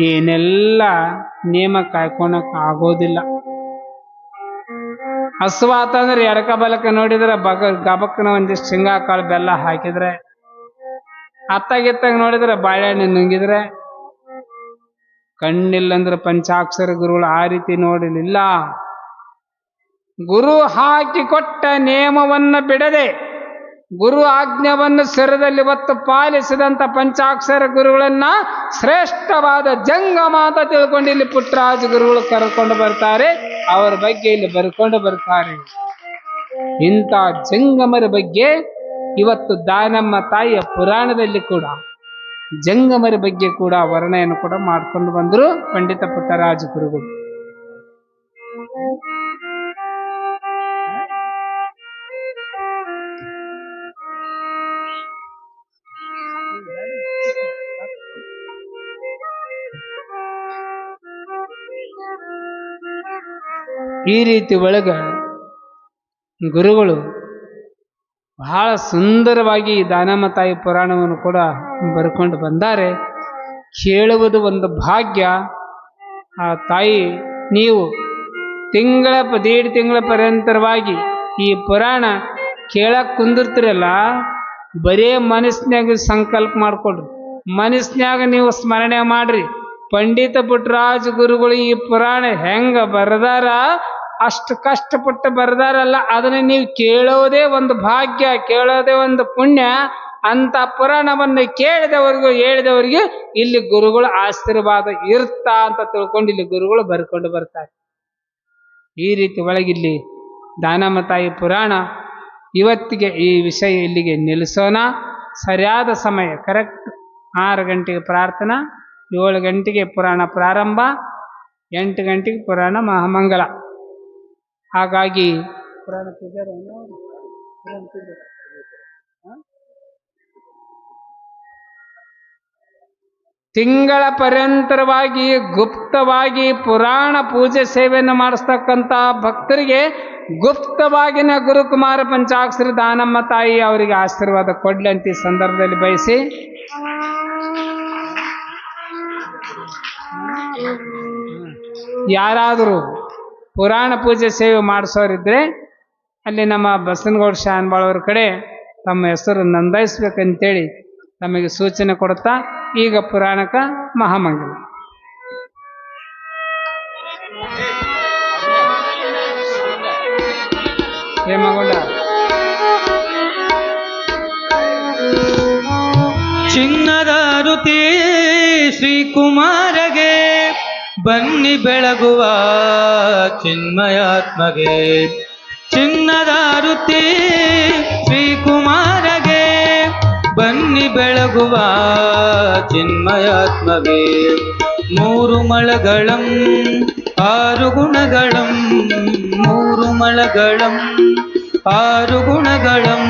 ಏನೆಲ್ಲ ನೇಮ ಕಾಯ್ಕೊಳಕ್ ಆಗೋದಿಲ್ಲ. ಹಸುವಾತಂದ್ರೆ ಎಡಕ ಬಲಕ ನೋಡಿದ್ರೆ ಗಬಕ್ಕನ ಒಂದಿಷ್ಟು ಶೇಂಗಾ ಕಾಳು ಬೆಲ್ಲ ಹಾಕಿದ್ರೆ, ಅತ್ತಾಗಿತ್ತಾಗ ನೋಡಿದ್ರೆ ಬಾಳೆಹಣ್ಣು ನುಂಗಿದ್ರೆ, ಕಣ್ಣಿಲ್ಲಂದ್ರೆ ಪಂಚಾಕ್ಷರ ಗುರುಗಳು ಆ ರೀತಿ ನೋಡಲಿಲ್ಲ. ಗುರು ಹಾಕಿಕೊಟ್ಟ ನೇಮವನ್ನು ಬಿಡದೆ ಗುರು ಆಜ್ಞೆಯನ್ನು ಶಿರದಲ್ಲಿ ಹೊತ್ತು ಪಾಲಿಸಿದಂತ ಪಂಚಾಕ್ಷರ ಗುರುಗಳನ್ನ ಶ್ರೇಷ್ಠವಾದ ಜಂಗಮ ಅಂತ ತಿಳ್ಕೊಂಡು ಇಲ್ಲಿ ಪುಟ್ಟರಾಜ ಗುರುಗಳು ಕರ್ಕೊಂಡು ಬರ್ತಾರೆ. ಅವರ ಬಗ್ಗೆ ಇಲ್ಲಿ ಬರ್ಕೊಂಡು ಬರ್ತಾರೆ. ಇಂಥ ಜಂಗಮರ ಬಗ್ಗೆ ಇವತ್ತು ದಾನಮ್ಮ ತಾಯಿಯ ಪುರಾಣದಲ್ಲಿ ಕೂಡ ಜಂಗಮರ ಬಗ್ಗೆ ಕೂಡ ವರ್ಣೆಯನ್ನು ಕೂಡ ಮಾಡ್ಕೊಂಡು ಬಂದರು ಪಂಡಿತ ಪುಟ್ಟರಾಜ ಗುರುಗಳು. ಈ ರೀತಿ ಒಳಗ ಗುರುಗಳು ಬಹಳ ಸುಂದರವಾಗಿ ದಾನಮ್ಮ ತಾಯಿ ಪುರಾಣವನ್ನು ಕೂಡ ಬರ್ಕೊಂಡು ಬಂದಾರೆ. ಕೇಳುವುದು ಒಂದು ಭಾಗ್ಯ. ಆ ತಾಯಿ ನೀವು ದೇಡ್ ತಿಂಗಳ ಪರ್ಯಂತರವಾಗಿ ಈ ಪುರಾಣ ಕೇಳಕ್ ಕುಂದಿರ್ತಿರಲ್ಲ, ಬರೇ ಮನಸ್ನ್ಯಾಗ ಸಂಕಲ್ಪ ಮಾಡ್ಕೊಡ್ರಿ, ಮನಸ್ನ್ಯಾಗ ನೀವು ಸ್ಮರಣೆ ಮಾಡ್ರಿ. ಪಂಡಿತ ಪುಟ್ಟರಾಜ ಗುರುಗಳು ಈ ಪುರಾಣ ಹೆಂಗ ಬರೆದಾರ, ಅಷ್ಟು ಕಷ್ಟಪಟ್ಟು ಬರೆದಾರಲ್ಲ, ಅದನ್ನ ನೀವು ಕೇಳೋದೇ ಒಂದು ಭಾಗ್ಯ, ಕೇಳೋದೇ ಒಂದು ಪುಣ್ಯ. ಅಂತ ಪುರಾಣವನ್ನು ಕೇಳಿದವರಿಗೂ ಹೇಳಿದವರಿಗೆ ಇಲ್ಲಿ ಗುರುಗಳು ಆಶೀರ್ವಾದ ಇರ್ತಾ ಅಂತ ತಿಳ್ಕೊಂಡು ಇಲ್ಲಿ ಗುರುಗಳು ಬರ್ಕೊಂಡು ಬರ್ತಾರೆ. ಈ ರೀತಿ ಒಳಗಿಲ್ಲಿ ದಾನಮ್ಮ ತಾಯಿ ಪುರಾಣ ಇವತ್ತಿಗೆ ಈ ವಿಷಯ ಇಲ್ಲಿಗೆ ನಿಲ್ಲಿಸೋಣ. ಸರಿಯಾದ ಸಮಯ ಕರೆಕ್ಟ್ 6 ಗಂಟೆಗೆ ಪ್ರಾರ್ಥನಾ, 7 ಗಂಟೆಗೆ ಪುರಾಣ ಪ್ರಾರಂಭ, 8 ಗಂಟೆಗೆ ಪುರಾಣ ಮಹಾಮಂಗಲ. ಹಾಗಾಗಿ ಪುರಾಣ ತಿಂಗಳ ಪರ್ಯಂತರವಾಗಿ ಗುಪ್ತವಾಗಿ ಪುರಾಣ ಪೂಜೆ ಸೇವೆಯನ್ನು ಮಾಡಿಸ್ತಕ್ಕಂಥ ಭಕ್ತರಿಗೆ ಗುಪ್ತವಾಗಿನ ಗುರುಕುಮಾರ ಪಂಚಾಕ್ಷರಿ ದಾನಮ್ಮ ತಾಯಿ ಅವರಿಗೆ ಆಶೀರ್ವಾದ ಕೊಡ್ಲಿ ಅಂತ ಈ ಸಂದರ್ಭದಲ್ಲಿ ಬಯಸಿ, ಯಾರಾದರೂ ಪುರಾಣ ಪೂಜೆ ಸೇವೆ ಮಾಡಿಸೋರಿದ್ರೆ ಅಲ್ಲಿ ನಮ್ಮ ಬಸನಗೌಡ ಶಾನ್ಬಾಳ್ ಅವ್ರ ಕಡೆ ತಮ್ಮ ಹೆಸರು ನೋಂದಾಯಿಸ್ಬೇಕಂತೇಳಿ ನಮಗೆ ಸೂಚನೆ ಕೊಡುತ್ತಾ ಈಗ ಪುರಾಣಕ ಮಹಾಮಂಗಲ. ಹೇಮಗೊಂಡ ಚಿನ್ನದ ಋತಿ ಶ್ರೀಕುಮಾರಗೆ ಬನ್ನಿ ಬೆಳಗುವ ಚಿನ್ಮಯಾತ್ಮಗೆ. ಚಿನ್ನದ ಋತಿ ಶ್ರೀಕುಮಾರಗೆ ಬನ್ನಿ ಬೆಳಗುವ ಚಿನ್ಮಯಾತ್ಮಗೆ. 3 ಮಳಗಳಂ 6 ಗುಣಗಳಂ 3 ಮಳಗಳಂ 6 ಗುಣಗಳಂ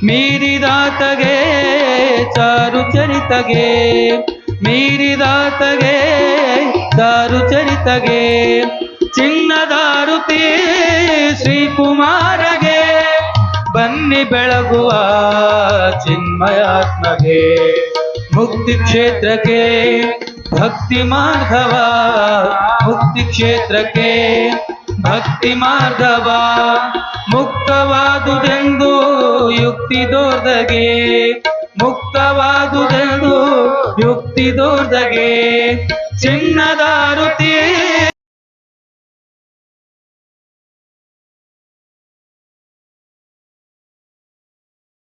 ಮೀರಿದಾತಗೆ ಚಾರು ಚರಿತಗೆ. ಮೀರಿದಾತಗೆ ಚಾರು ಚರಿತಗೆ. ಚಿನ್ನದ ಋತಿ ಶ್ರೀಕುಮಾರಗೆ ಬನ್ನಿ ಬೆಳಗುವ ಚಿನ್ಮಯಾತ್ಮಗೆ. ಮುಕ್ತಿ ಕ್ಷೇತ್ರಕ್ಕೆ ಭಕ್ತಿ ಮಾರ್ಗವ. ಮುಕ್ತಿ ಕ್ಷೇತ್ರಕ್ಕೆ ಭಕ್ತಿ ಮಾರ್ಗವ. ಮುಕ್ತವಾದುದೆಂದು ಯುಕ್ತಿ ದೋರ್ದಗೆ. ಮುಕ್ತವಾದುದೆಂದು ಯುಕ್ತಿ ದೂರ್ದಗೆ ಚಿನ್ನದಾರುತಿ